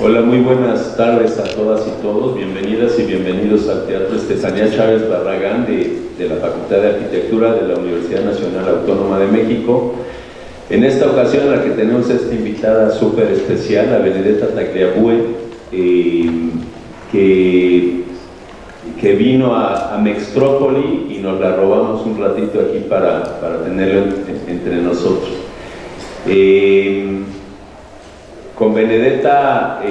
Hola, muy buenas tardes a todas y todos. Bienvenidas y bienvenidos al Teatro Estefanía Chávez Barragán de la Facultad de Arquitectura de la Universidad Nacional Autónoma de México. En esta ocasión, en la que tenemos a esta invitada súper especial, a Benedetta Tagliabue, que vino a Mextrópoli y nos la robamos un ratito aquí para tenerlo entre nosotros. Con Benedetta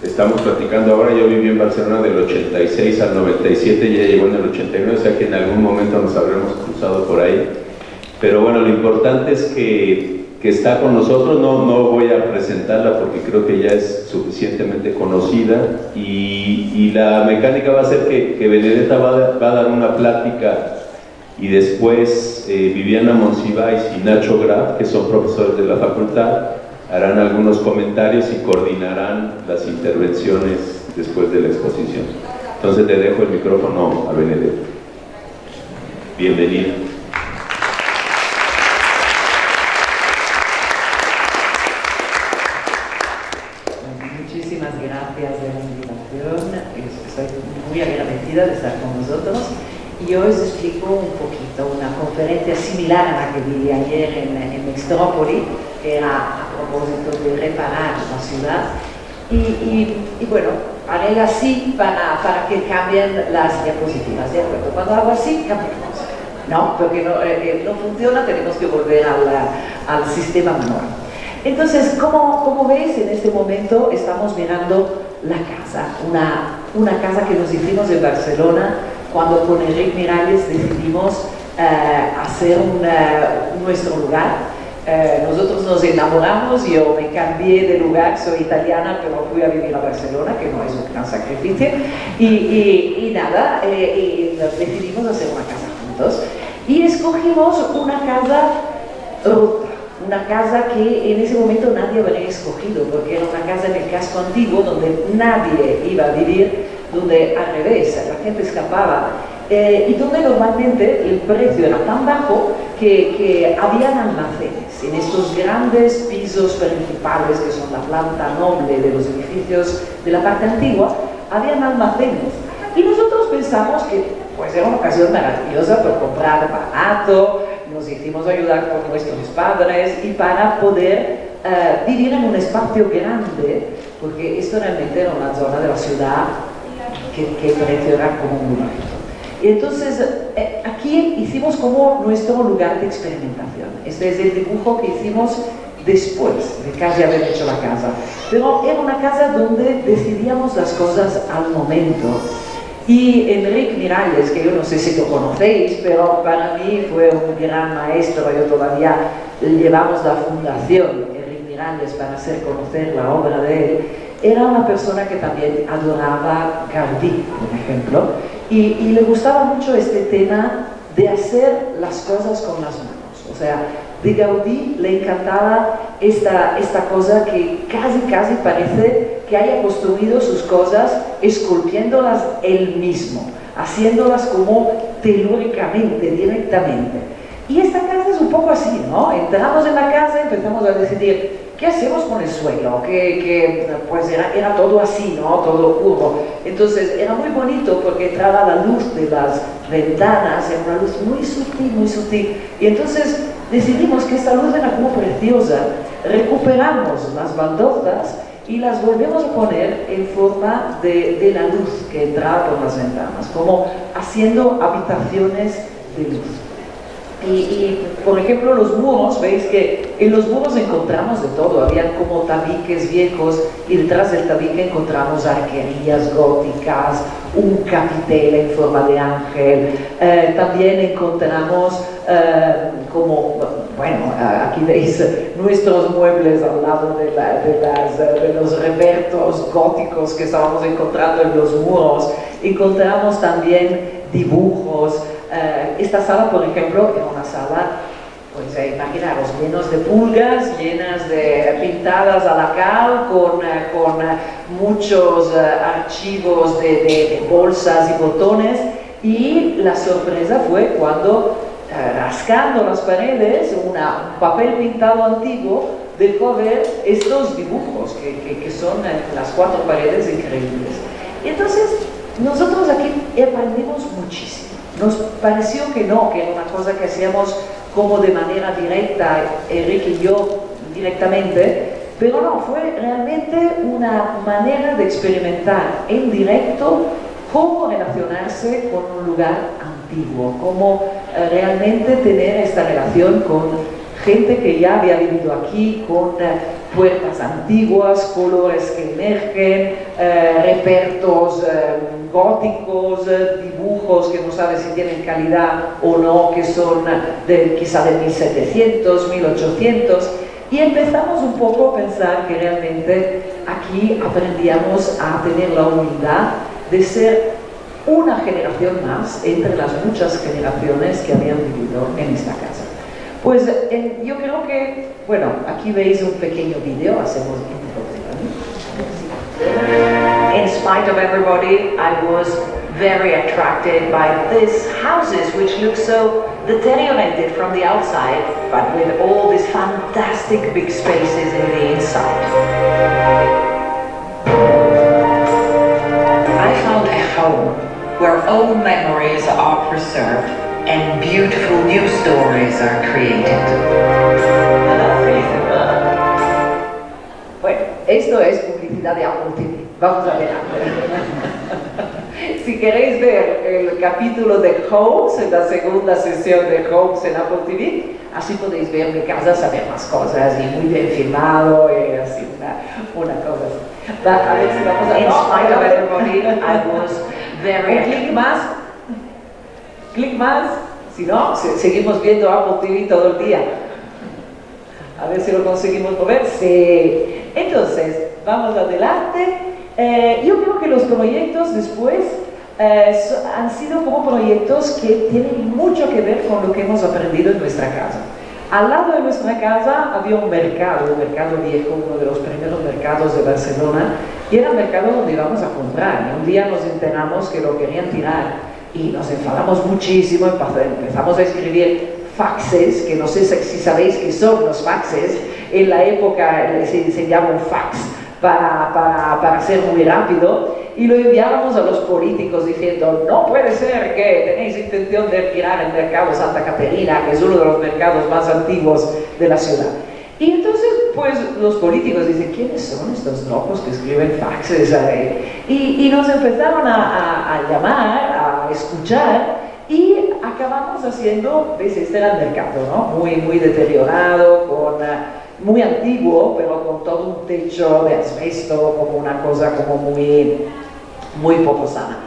estamos platicando ahora. Yo viví en Barcelona del 86 al 97, y ella llegó en el 89, o sea que en algún momento nos habremos cruzado por ahí. Pero bueno, lo importante es que está con nosotros. No voy a presentarla porque creo que ya es suficientemente conocida, y la mecánica va a ser que Benedetta va a dar una plática, y después Viviana Monsiváis y Nacho Graf, que son profesores de la facultad, harán algunos comentarios y coordinarán las intervenciones después de la exposición. Entonces le dejo el micrófono a Benedetta. Bienvenida. Muchísimas gracias de la invitación. Estoy muy agradecida de estar con vosotros. Y hoy os explico un poquito una conferencia similar a la que vi ayer en Mextrópoli, que era a propósito de reparar la ciudad. Y bueno, haré así para que cambien las diapositivas, ¿de acuerdo? Cuando hago así, cambiamos. No, porque no funciona, tenemos que volver al sistema manual. Entonces, como veis, en este momento estamos mirando la casa, una casa que nos hicimos en Barcelona, cuando con Enric Miralles decidimos hacer nuestro lugar. Nosotros nos enamoramos, yo me cambié de lugar, soy italiana, pero fui a vivir a Barcelona, que no es un gran sacrificio, y nada, decidimos hacer una casa juntos, y escogimos una casa rota, una casa que en ese momento nadie habría escogido, porque era una casa en el casco antiguo, donde nadie iba a vivir, donde al revés, la gente escapaba, y donde normalmente el precio era tan bajo que habían almacenes. En estos grandes pisos principales, que son la planta noble de los edificios de la parte antigua, habían almacenes. Y nosotros pensamos que pues, era una ocasión maravillosa por comprar barato, nos hicimos ayudar por nuestros padres y para poder vivir en un espacio grande, porque esto realmente era una zona de la ciudad que el precio era como muy bajito. Y entonces aquí hicimos como nuestro lugar de experimentación. Este es el dibujo que hicimos después de casi haber hecho la casa. Pero era una casa donde decidíamos las cosas al momento. Y Enric Miralles, que yo no sé si lo conocéis, pero para mí fue un gran maestro. Yo todavía llevamos la fundación Enric Miralles para hacer conocer la obra de él. Era una persona que también adoraba Gaudí, por ejemplo, y le gustaba mucho este tema de hacer las cosas con las manos. O sea, de Gaudí le encantaba esta cosa que casi parece que haya construido sus cosas esculpiéndolas él mismo, haciéndolas como telúricamente, directamente. Y esta casa es un poco así, ¿no? Entramos en la casa y empezamos a decidir ¿qué hacemos con el suelo? Pues era todo así, ¿no? Todo curvo. Entonces era muy bonito porque entraba la luz de las ventanas, era una luz muy sutil. Y entonces decidimos que esta luz era como preciosa. Recuperamos las baldosas y las volvemos a poner en forma de la luz que entraba por las ventanas, como haciendo habitaciones de luz. Y por ejemplo los muros, veis que en los muros encontramos de todo, habían como tabiques viejos y detrás del tabique encontramos arquerías góticas, un capitel en forma de ángel, también encontramos aquí veis nuestros muebles al lado de los revertos góticos que estábamos encontrando en los muros, encontramos también dibujos. Esta sala, por ejemplo, era una sala, pues imaginaros, llenos de pulgas, pintadas a la cal, con muchos archivos de bolsas y botones, y la sorpresa fue cuando rascando las paredes, un papel pintado antiguo, dejó ver estos dibujos que son en las 4 paredes increíbles. Y entonces nosotros aquí aprendimos muchísimo. Nos pareció que no, que era una cosa que hacíamos como de manera directa, Enrique y yo directamente, pero no, fue realmente una manera de experimentar en directo cómo relacionarse con un lugar antiguo, cómo realmente tener esta relación con gente que ya había vivido aquí, con puertas antiguas, colores que emergen, repertos góticos, dibujos que no sabes si tienen calidad o no, que son quizá de 1700, 1800, y empezamos un poco a pensar que realmente aquí aprendíamos a tener la humildad de ser una generación más entre las muchas generaciones que habían vivido en esta casa. Pues yo creo que, bueno, aquí veis un pequeño video, hacemos introducción. In spite of everybody, I was very attracted by these houses which look so deteriorated from the outside, but with all these fantastic big spaces in the inside. I found a home where old memories are preserved and beautiful new stories are created. Bueno, esto es publicidad de Apple TV. Vamos adelante. Si queréis ver el capítulo de Homes, en la segunda sesión de Homes en Apple TV, así podéis ver mi casa, saber más cosas y muy bien filmado y así una cosa así. A ver si vamos a... In spite of everybody, I was very... Un clic más. Clic más. Si no, seguimos viendo Apple TV todo el día. A ver si lo conseguimos mover. Sí. Entonces, vamos adelante. Yo creo que los proyectos después han sido como proyectos que tienen mucho que ver con lo que hemos aprendido en nuestra casa. Al lado de nuestra casa había un mercado viejo, uno de los primeros mercados de Barcelona, y era el mercado donde íbamos a comprar. Y un día nos enteramos que lo querían tirar y nos enfadamos muchísimo, empezamos a escribir faxes, que no sé si sabéis qué son los faxes. En la época se llama un fax para ser muy rápido, y lo enviábamos a los políticos diciendo: no puede ser que tenéis intención de tirar el mercado Santa Caterina, que es uno de los mercados más antiguos de la ciudad. Y entonces, pues, los políticos dicen: ¿quiénes son estos locos que escriben faxes? Y nos empezaron a llamar, a escuchar, y acabamos haciendo, ¿ves? Este era el mercado, ¿no? Muy deteriorado, muy antiguo, pero con todo un techo de asbesto, como una cosa como muy poco sana.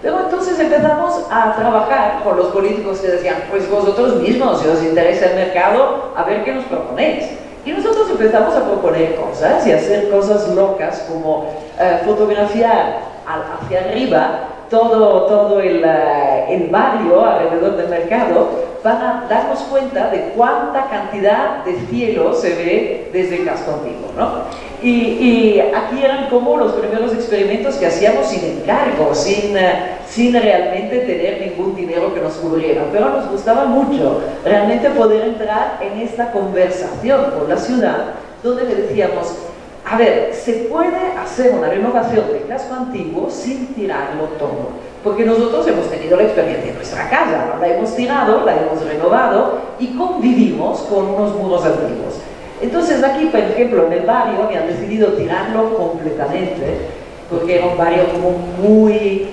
Pero entonces empezamos a trabajar con los políticos que decían: pues vosotros mismos, si os interesa el mercado, a ver qué nos proponéis. Y nosotros empezamos a proponer cosas y a hacer cosas locas, como fotografiar hacia arriba todo el barrio alrededor del mercado, para darnos cuenta de cuánta cantidad de cielo se ve desde el casco antiguo, ¿no? Y aquí eran como los primeros experimentos que hacíamos sin encargo, sin realmente tener ningún dinero que nos cubriera, pero nos gustaba mucho realmente poder entrar en esta conversación con la ciudad, donde le decíamos: a ver, se puede hacer una renovación del casco antiguo sin tirarlo todo, porque nosotros hemos tenido la experiencia en nuestra casa, ¿no? La hemos tirado, la hemos renovado y convivimos con unos muros antiguos. Entonces aquí, por ejemplo, en el barrio habían decidido tirarlo completamente, porque era un barrio como muy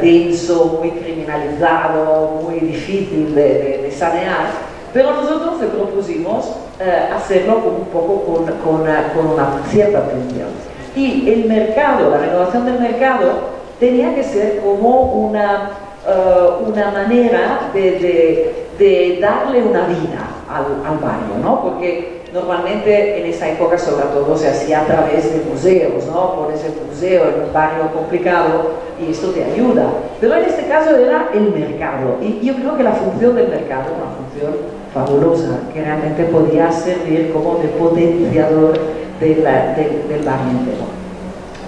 denso, muy criminalizado, muy difícil de sanear. Pero nosotros le propusimos hacerlo un poco con una cierta atención. Y el mercado, la renovación del mercado, tenía que ser como una manera de darle una vida al barrio, ¿no? Porque normalmente en esa época, sobre todo, se hacía a través de museos, ¿no? Pones el museo en un barrio complicado y esto te ayuda. Pero en este caso era el mercado. Y yo creo que la función del mercado, una función fabulosa, que realmente podía servir como de potenciador del barrio entero.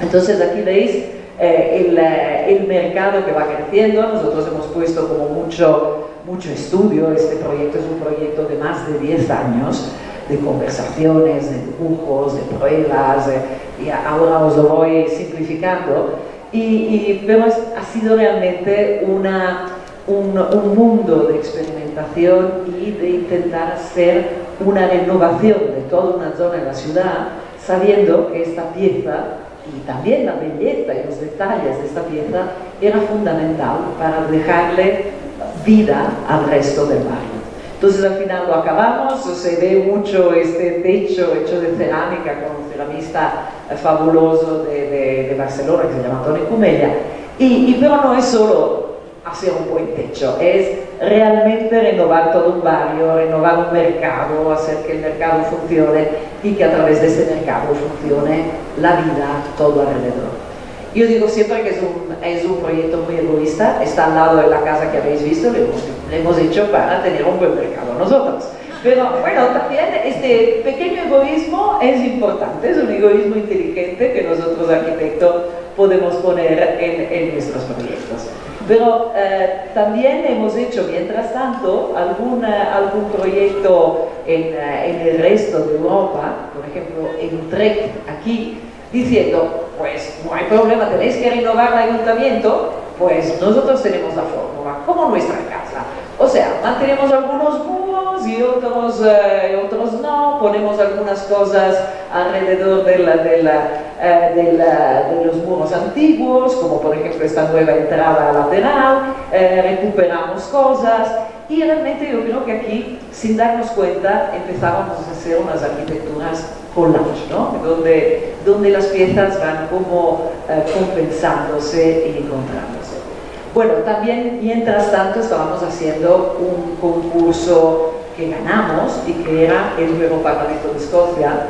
Entonces aquí veis el mercado que va creciendo. Nosotros hemos puesto como mucho estudio. Este proyecto es un proyecto de más de 10 años de conversaciones, de dibujos, de pruebas, y ahora os lo voy simplificando, pero ha sido realmente un mundo de experimentación y de intentar hacer una renovación de toda una zona en la ciudad, sabiendo que esta pieza y también la belleza y los detalles de esta pieza era fundamental para dejarle vida al resto del barrio. Entonces al final lo acabamos, se ve mucho este techo hecho de cerámica con un ceramista fabuloso de Barcelona que se llama Toni Cumella, pero no es solo hacer un buen techo, es realmente renovar todo un barrio, renovar un mercado, hacer que el mercado funcione y que a través de ese mercado funcione la vida todo alrededor. Yo digo siempre que es un proyecto muy egoísta, está al lado de la casa que habéis visto, le hemos hecho para tener un buen mercado nosotros. Pero bueno, también este pequeño egoísmo es importante, es un egoísmo inteligente que nosotros arquitectos podemos poner en nuestros proyectos. Pero también hemos hecho, mientras tanto, algún proyecto en el resto de Europa, por ejemplo en Utrecht, aquí, diciendo, pues no hay problema, tenéis que renovar el ayuntamiento, pues nosotros tenemos la fórmula, como nuestra casa. O sea, mantenemos algunos muros y otros no, ponemos algunas cosas alrededor de los muros antiguos, como por ejemplo esta nueva entrada lateral, recuperamos cosas y realmente yo creo que aquí, sin darnos cuenta, empezábamos a hacer unas arquitecturas collage, ¿no? donde las piezas van como compensándose y encontrándose. Bueno, también mientras tanto estábamos haciendo un concurso que ganamos y que era el nuevo Parlamento de Escocia.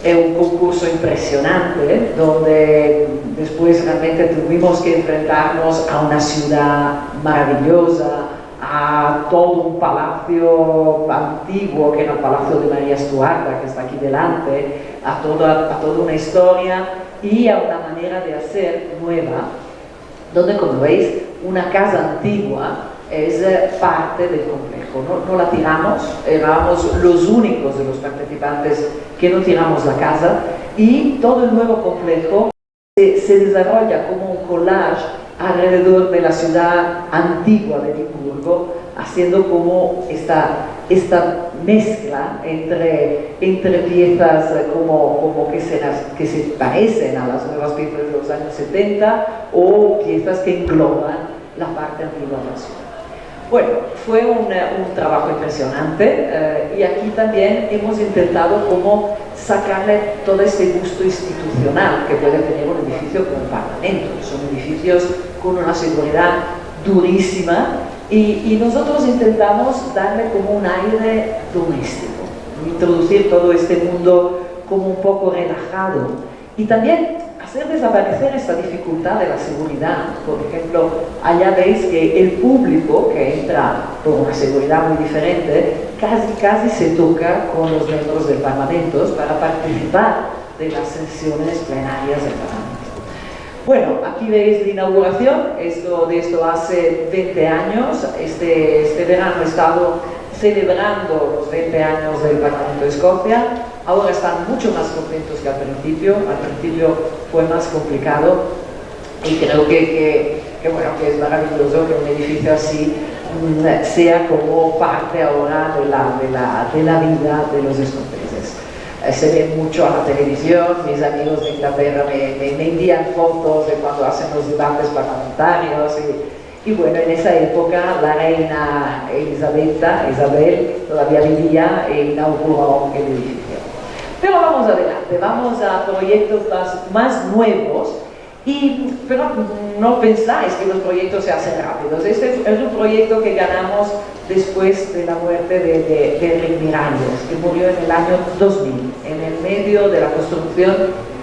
Es un concurso impresionante donde después realmente tuvimos que enfrentarnos a una ciudad maravillosa, a todo un palacio antiguo que era el Palacio de María Stuarda, que está aquí delante, a toda una historia y a una manera de hacer nueva, donde como veis una casa antigua es parte del complejo, no la tiramos, éramos los únicos de los participantes que no tiramos la casa y todo el nuevo complejo se desarrolla como un collage alrededor de la ciudad antigua de Edimburgo, haciendo como esta mezcla entre piezas como que se parecen a las nuevas piezas de los años 70 o piezas que engloban la parte antigua de la ciudad. Bueno, fue un trabajo impresionante y aquí también hemos intentado como sacarle todo ese gusto institucional que puede tener un edificio como el Parlamento. Son edificios con una seguridad durísima y nosotros intentamos darle como un aire doméstico, introducir todo este mundo como un poco relajado y también hacer desaparecer esta dificultad de la seguridad. Por ejemplo, allá veis que el público que entra por una seguridad muy diferente casi se toca con los miembros del Parlamento para participar de las sesiones plenarias del Parlamento. Bueno, aquí veis la inauguración, de esto hace 20 años, este verano he estado celebrando los 20 años del Parlamento de Escocia. Ahora están mucho más contentos que al principio fue más complicado y creo que es maravilloso que un edificio así sea como parte ahora de la vida de los escoceses. Se ve mucho a la televisión, mis amigos de Inglaterra me envían fotos de cuando hacen los debates parlamentarios y bueno, en esa época la reina Isabel todavía vivía e inauguró el edificio. Pero vamos adelante, vamos a proyectos más nuevos, pero no pensáis que los proyectos se hacen rápidos. Este es un proyecto que ganamos después de la muerte de Enric Miralles, que murió en el año 2000, en el medio de la construcción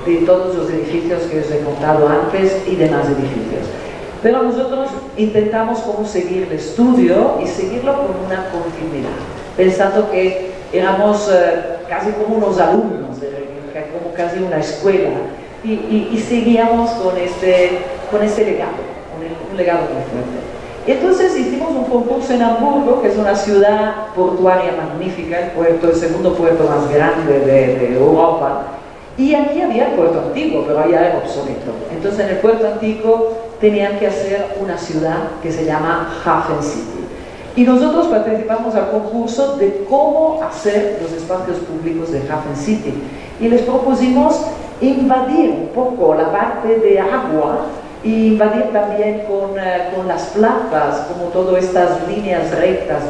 de todos los edificios que os he contado antes y demás edificios. Pero nosotros intentamos como seguir el estudio y seguirlo con una continuidad, pensando que éramos casi como unos alumnos, como casi una escuela, y seguíamos con este legado, un legado muy fuerte. Entonces hicimos un concurso en Hamburgo, que es una ciudad portuaria magnífica, el segundo puerto más grande de Europa, y aquí había el puerto antiguo, pero ya era obsoleto. Entonces en el puerto antiguo tenían que hacer una ciudad que se llama Hafen City. Y nosotros participamos al concurso de cómo hacer los espacios públicos de Hafen City. Y les propusimos invadir un poco la parte de agua y invadir también con las plazas, como todas estas líneas rectas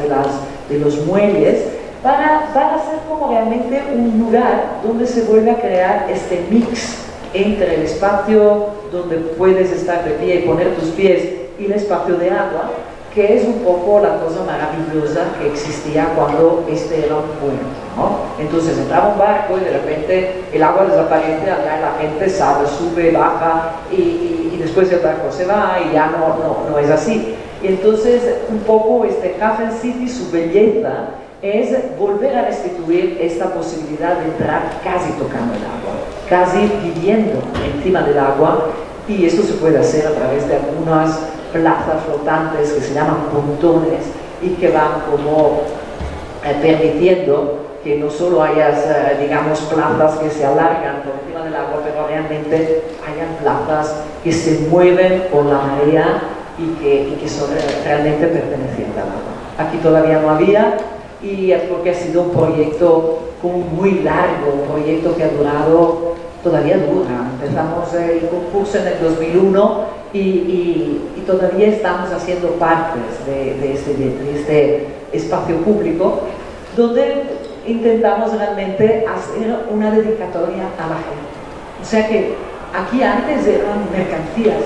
de los muelles, para hacer como realmente un lugar donde se vuelve a crear este mix entre el espacio donde puedes estar de pie y poner tus pies y el espacio de agua, que es un poco la cosa maravillosa que existía cuando este era un puerto, ¿no? Entonces entraba un barco y de repente el agua desaparece, allá la gente sale, sube, baja y después el barco se va y ya no es así. Y entonces un poco este Hafen City, su belleza es volver a restituir esta posibilidad de entrar casi tocando el agua, casi viviendo encima del agua, y esto se puede hacer a través de algunas plazas flotantes que se llaman pontones y que van como permitiendo que no solo hayas, digamos, plazas que se alargan por encima del agua, pero realmente hayan plazas que se mueven con la marea y que son realmente pertenecientes al agua. Aquí todavía no había, y es porque ha sido un proyecto como muy largo, un proyecto que ha durado, todavía dura. Empezamos el concurso en el 2001 y todavía estamos haciendo partes de este espacio público, donde intentamos realmente hacer una dedicatoria a la gente. O sea que aquí antes eran mercancías.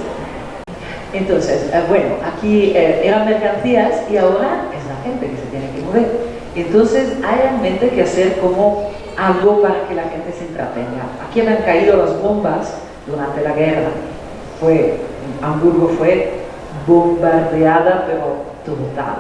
Entonces, bueno, aquí eran mercancías y ahora es la gente que se tiene que mover. Entonces hay realmente que hacer como algo para que la gente se entretenga. Aquí han caído las bombas durante la guerra. Hamburgo fue bombardeada, pero total.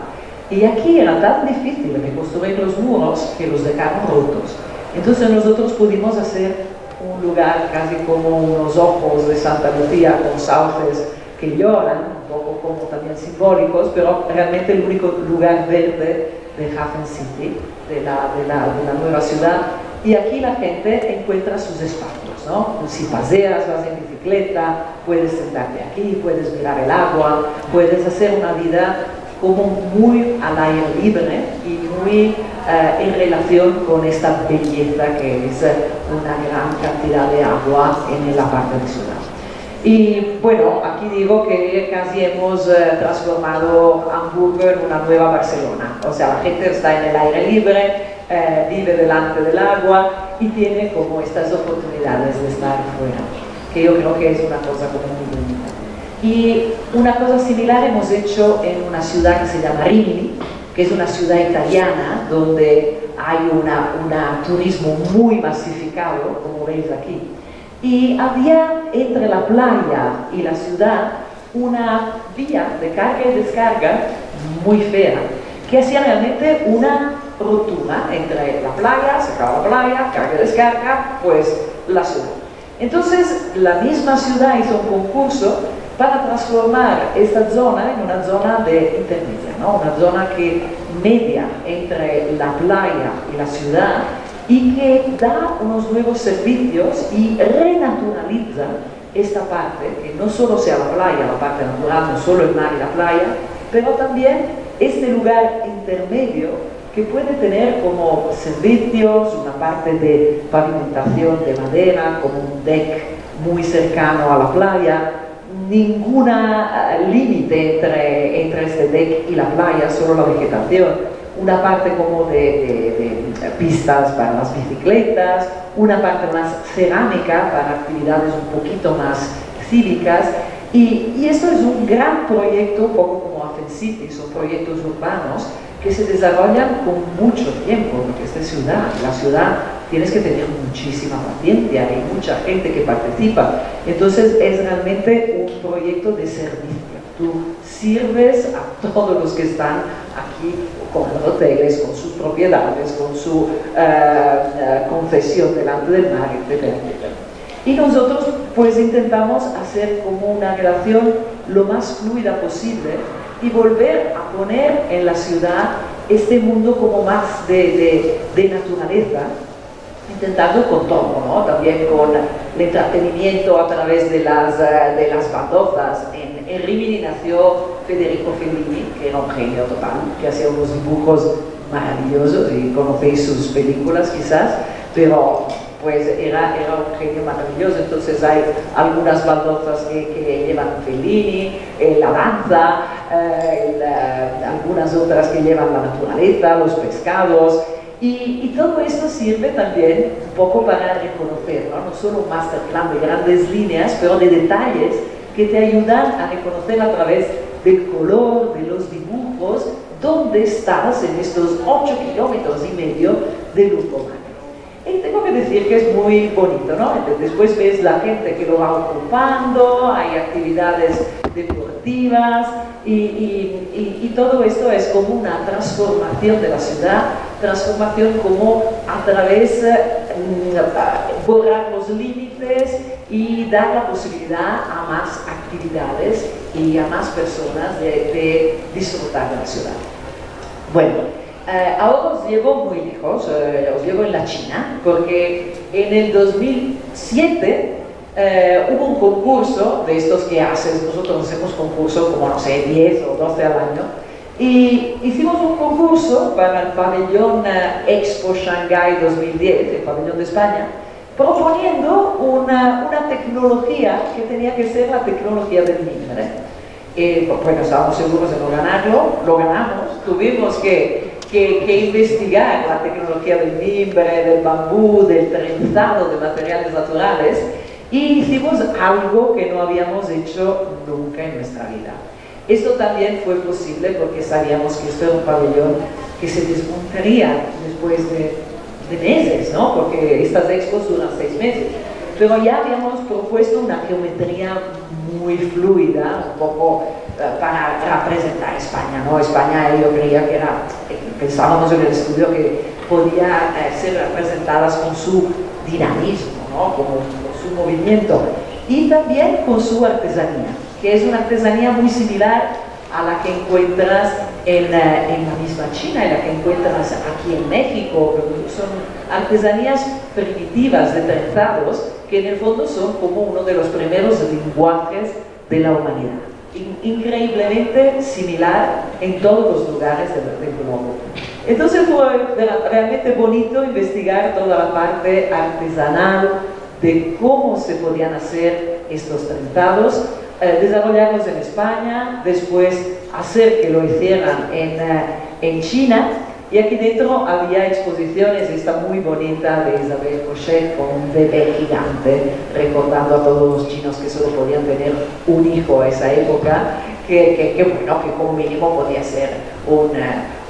Y aquí era tan difícil de construir los muros que los dejaron rotos. Entonces nosotros pudimos hacer un lugar casi como unos ojos de Santa Lucía con sauces que lloran, un poco como también simbólicos, pero realmente el único lugar verde de Hafen City, de la nueva ciudad. Y aquí la gente encuentra sus espacios, ¿no? Si paseas, vas en bicicleta, puedes sentarte aquí, puedes mirar el agua, puedes hacer una vida como muy al aire libre y muy en relación con esta belleza que es una gran cantidad de agua en la parte de ciudad. Y bueno, aquí digo que casi hemos transformado Hamburgo en una nueva Barcelona. O sea, la gente está en el aire libre, vive delante del agua y tiene como estas oportunidades de estar fuera, que yo creo que es una cosa como muy bonita. Y una cosa similar hemos hecho en una ciudad que se llama Rimini, que es una ciudad italiana donde hay un turismo muy masificado, como veis aquí. Y había entre la playa y la ciudad una vía de carga y descarga muy fea, que hacía realmente una ruptura entre la playa, se acaba la playa, carga y descarga, pues la ciudad. Entonces la misma ciudad hizo un concurso para transformar esta zona en una zona de intermedia, ¿no? Una zona que media entre la playa y la ciudad, y que da unos nuevos servicios y renaturaliza esta parte, que no solo sea la playa, la parte natural, no solo el mar y la playa, pero también este lugar intermedio que puede tener como servicios, una parte de pavimentación de madera, como un deck muy cercano a la playa, ninguna límite entre este deck y la playa, solo la vegetación. Una parte como de pistas para las bicicletas, una parte más cerámica para actividades un poquito más cívicas, y esto es un gran proyecto, un poco como Hafen City, son proyectos urbanos que se desarrollan con mucho tiempo, porque esta ciudad, la ciudad, tienes que tener muchísima paciencia, hay mucha gente que participa, entonces es realmente un proyecto de servicio. Tú sirves a todos los que están aquí con los hoteles, con sus propiedades, con su concesión delante del mar, etcétera, etcétera. Y nosotros pues intentamos hacer como una relación lo más fluida posible y volver a poner en la ciudad este mundo como más de naturaleza, intentando con todo, ¿no? También con el entretenimiento a través de las baldosas. En Rimini nació Federico Fellini, que era un genio total, que hacía unos dibujos maravillosos, y conocéis sus películas quizás, pero pues era un genio maravilloso. Entonces hay algunas baldosas que llevan Fellini, la danza, algunas otras que llevan la naturaleza, los pescados, y todo esto sirve también un poco para reconocer, ¿no? No solo un masterplan de grandes líneas, pero de detalles que te ayudan a reconocer a través del color, de los dibujos, dónde estás en estos 8,5 kilómetros de Lungomare. Y tengo que decir que es muy bonito, ¿no? Después ves la gente que lo va ocupando, hay actividades deportivas y todo esto es como una transformación de la ciudad, transformación como a través borrar los límites y dar la posibilidad a más actividades y a más personas de disfrutar de la ciudad. Bueno, ahora os llevo muy lejos, os llevo en la China, porque en el 2007 hubo un concurso de estos que haces, nosotros hacemos concurso como, no sé, 10 o 12 al año, y hicimos un concurso para el pabellón Expo Shanghai 2010, el pabellón de España, proponiendo una tecnología que tenía que ser la tecnología del mimbre. Bueno, estábamos seguros de no ganarlo, lo ganamos, tuvimos que investigar la tecnología del mimbre, del bambú, del trenzado de materiales naturales, y hicimos algo que no habíamos hecho nunca en nuestra vida. Esto también fue posible porque sabíamos que esto era un pabellón que se desmontaría después de meses, ¿no? Porque estas expos duran 6 meses. Pero ya habíamos propuesto una geometría muy fluida, un poco para representar España, ¿no? España, yo creía que era, pensábamos en el estudio que podía ser representadas con su dinamismo, ¿no? Con su movimiento y también con su artesanía, que es una artesanía muy similar a la que encuentras en la misma China, en la que encuentras aquí en México. Son artesanías primitivas de trenzados que en el fondo son como uno de los primeros lenguajes de la humanidad. Increíblemente similar en todos los lugares del globo. Entonces fue realmente bonito investigar toda la parte artesanal de cómo se podían hacer estos trenzados, desarrollarlos en España, después hacer que lo hicieran en China. Y aquí dentro había exposiciones, esta muy bonita de Isabelle Cochet con un bebé gigante, recordando a todos los chinos que solo podían tener un hijo a esa época, que bueno, que como mínimo podía ser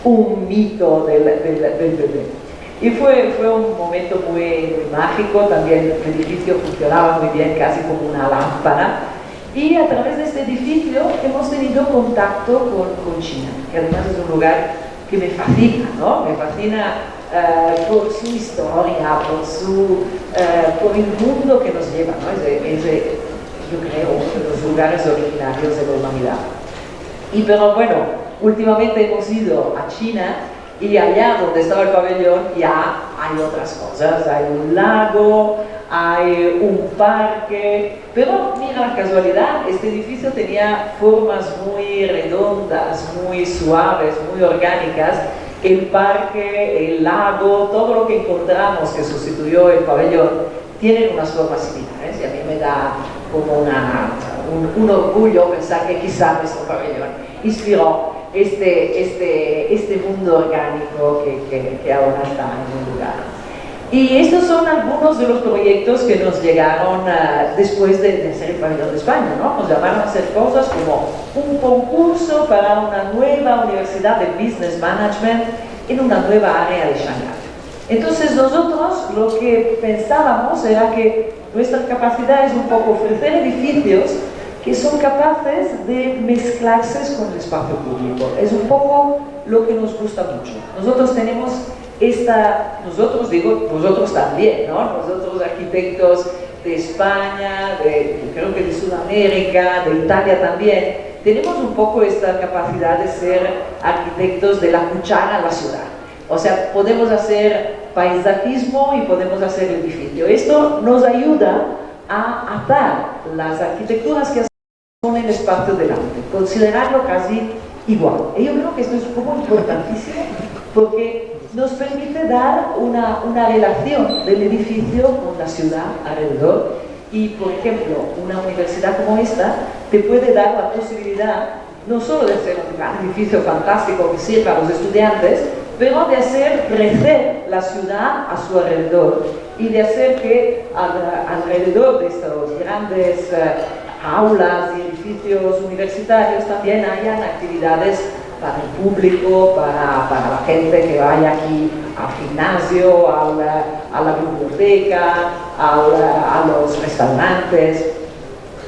un mito del bebé. Y fue un momento muy mágico, también el edificio funcionaba muy bien, casi como una lámpara. Y a través de este edificio hemos tenido contacto con China, que además es un lugar que me fascina, ¿no? Me fascina por su historia, por el mundo que nos lleva, ¿no? Yo creo, uno de los lugares originarios de la humanidad. Pero bueno, últimamente hemos ido a China y allá donde estaba el pabellón ya hay otras cosas, hay un lago, hay un parque, pero mira la casualidad, este edificio tenía formas muy redondas, muy suaves, muy orgánicas. El parque, el lago, todo lo que encontramos que sustituyó el pabellón tienen unas formas similares, y a mí me da como un orgullo pensar que quizá nuestro pabellón inspiró este mundo orgánico que ahora está en un lugar. Y estos son algunos de los proyectos que nos llegaron después de hacer el pabellón de España, ¿no? Nos llamaron a hacer cosas como un concurso para una nueva universidad de Business Management en una nueva área de Shanghái. Entonces nosotros lo que pensábamos era que nuestra capacidad es un poco ofrecer edificios que son capaces de mezclarse con el espacio público. Es un poco lo que nos gusta mucho. Nosotros tenemos nosotros digo, vosotros también, ¿no? Nosotros arquitectos de España, creo que de Sudamérica, de Italia también, tenemos un poco esta capacidad de ser arquitectos de la cuchara a la ciudad. O sea, podemos hacer paisajismo y podemos hacer edificio. Esto nos ayuda a atar las arquitecturas que hacemos con el espacio delante, considerarlo casi igual. Y yo creo que esto es como importantísimo porque nos permite dar una relación del edificio con la ciudad alrededor. Y, por ejemplo, una universidad como esta te puede dar la posibilidad no solo de ser un gran edificio fantástico que sirva a los estudiantes, pero de hacer crecer la ciudad a su alrededor y de hacer que alrededor de estos grandes aulas y edificios universitarios también hayan actividades para el público, para la gente que vaya aquí al gimnasio, a la biblioteca, a los restaurantes.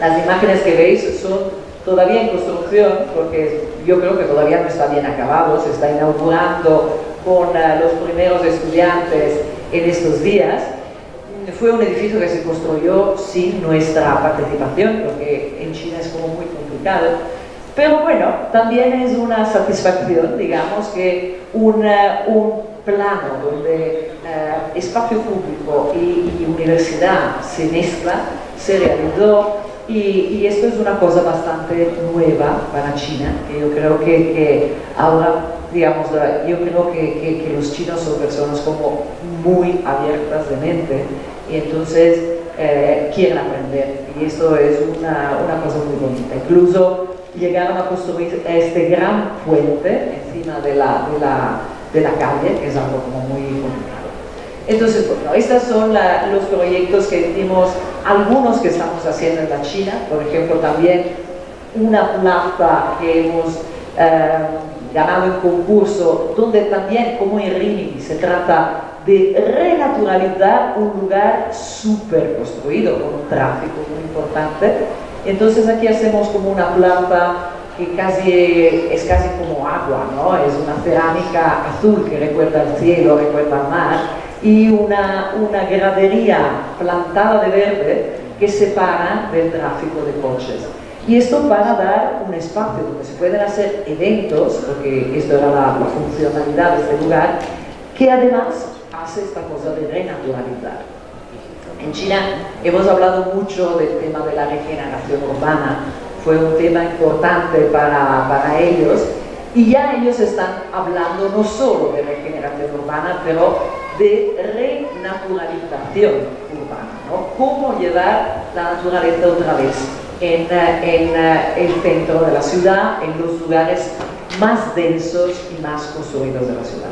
Las imágenes que veis son todavía en construcción, porque yo creo que todavía no está bien acabado, se está inaugurando con los primeros estudiantes en estos días. Fue un edificio que se construyó sin nuestra participación, porque en China es como muy complicado. Pero bueno, también es una satisfacción, digamos, que un plano donde espacio público y universidad se mezclan, se realizó, y esto es una cosa bastante nueva para China, que yo creo que ahora, digamos, yo creo que los chinos son personas como muy abiertas de mente, y entonces quieren aprender, y esto es una cosa muy bonita. Incluso llegaron a construir este gran puente encima de la calle, que es algo como muy complicado. Entonces, bueno, estos son los proyectos que hicimos, algunos que estamos haciendo en la China, por ejemplo, también una plaza que hemos ganado en concurso, donde también, como en Rimini, se trata de renaturalizar un lugar súper construido, con un tráfico muy importante. Entonces aquí hacemos como una plaza que es casi como agua, ¿no? Es una cerámica azul que recuerda al cielo, recuerda al mar, y una gradería plantada de verde que separa del tráfico de coches. Y esto para dar un espacio donde se pueden hacer eventos, porque esto era la funcionalidad de este lugar, que además hace esta cosa de renaturalizar. En China hemos hablado mucho del tema de la regeneración urbana, fue un tema importante para ellos, y ya ellos están hablando no solo de regeneración urbana, pero de renaturalización urbana, ¿no? Cómo llevar la naturaleza otra vez en el centro de la ciudad, en los lugares más densos y más construidos de la ciudad.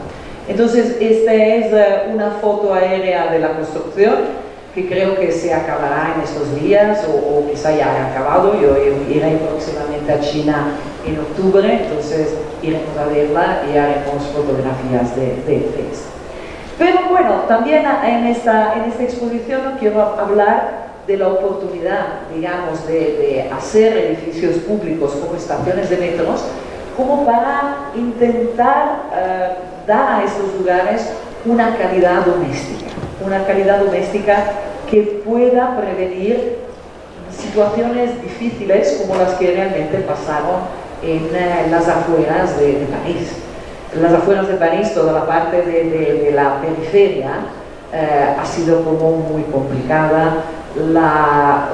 Entonces, esta es una foto aérea de la construcción, que creo que se acabará en estos días o quizá ya haya acabado. Yo iré próximamente a China en octubre, entonces iremos a verla y haremos fotografías de esto. Pero bueno, también en esta exposición quiero hablar de la oportunidad, digamos, de hacer edificios públicos como estaciones de metros, como para intentar dar a estos lugares una calidad doméstica que pueda prevenir situaciones difíciles como las que realmente pasaron en las afueras de París. En las afueras de París, toda la parte de la periferia ha sido como muy complicada, la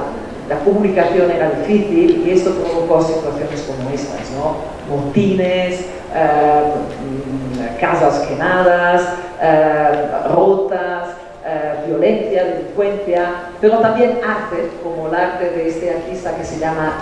comunicación era difícil y esto provocó situaciones como estas, ¿no? Motines, casas quemadas, rotas, violencia, delincuencia, pero también arte, como el arte de este artista que se llama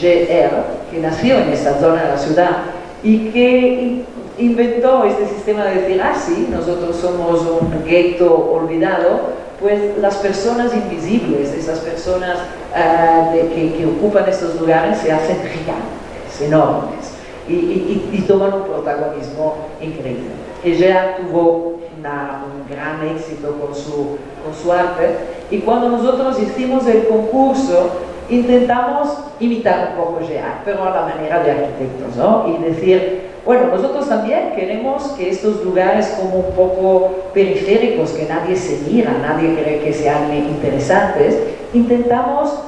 GR, que nació en esta zona de la ciudad y que inventó este sistema de decir, sí, nosotros somos un gueto olvidado, pues las personas invisibles, esas personas que ocupan estos lugares se hacen gigantes, enormes, y toman un protagonismo increíble. Ella tuvo un gran éxito con su arte, y cuando nosotros hicimos el concurso intentamos imitar un poco Gerard, pero a la manera de arquitectos, ¿no? Y decir, bueno, nosotros también queremos que estos lugares como un poco periféricos, que nadie se mira, nadie cree que sean interesantes, intentamos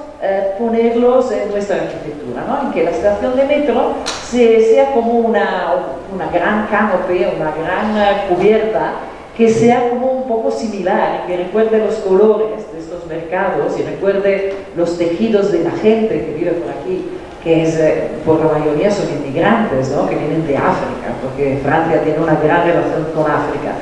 ponerlos en nuestra arquitectura, ¿no? En que la estación de metro sea como una gran canopy, una gran cubierta, que sea como un poco similar, que recuerde los colores de estos mercados y recuerde los tejidos de la gente que vive por aquí, que es, por la mayoría son inmigrantes, ¿no? Que vienen de África, porque Francia tiene una gran relación con África.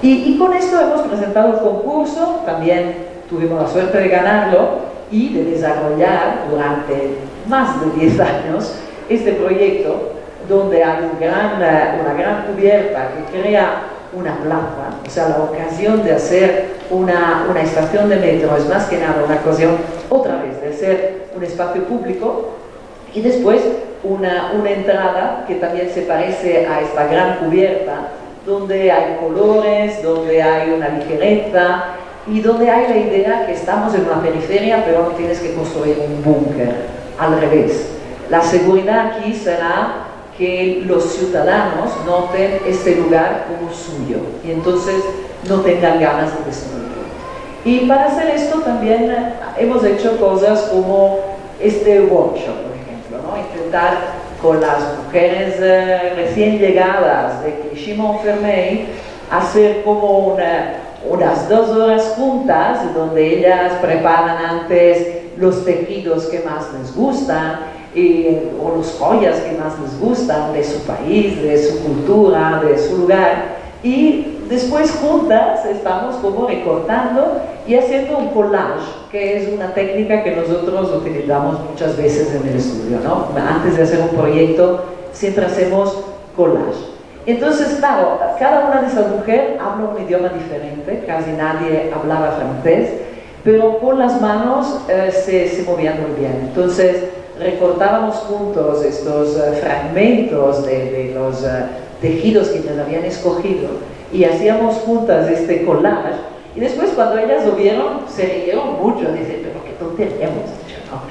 Y con esto hemos presentado el concurso, también tuvimos la suerte de ganarlo y de desarrollar durante más de 10 años este proyecto, donde hay una gran cubierta que crea una plaza, o sea, la ocasión de hacer una estación de metro es más que nada una ocasión, otra vez, de ser un espacio público, y después una entrada que también se parece a esta gran cubierta, donde hay colores, donde hay una ligereza y donde hay la idea que estamos en una periferia, pero no tienes que construir un búnker, al revés. La seguridad aquí será que los ciudadanos noten este lugar como suyo y entonces no tengan ganas de destruirlo. Y para hacer esto también hemos hecho cosas como este workshop, por ejemplo, ¿no? Intentar con las mujeres recién llegadas de Clichy-Montfermeil hacer como unas 2 horas juntas donde ellas preparan antes los tejidos que más les gustan o las joyas que más les gustan de su país, de su cultura, de su lugar, y después juntas estamos como recortando y haciendo un collage, que es una técnica que nosotros utilizamos muchas veces en el estudio, ¿no? Antes de hacer un proyecto siempre hacemos collage. Entonces, claro, cada una de esas mujeres habla un idioma diferente, casi nadie hablaba francés, pero con las manos se movían muy bien. Entonces, recortábamos juntos estos fragmentos de los tejidos que ellas habían escogido y hacíamos juntas este collage, y después cuando ellas lo vieron se rieron mucho, dicen, pero qué tontería hemos hecho, ¿no?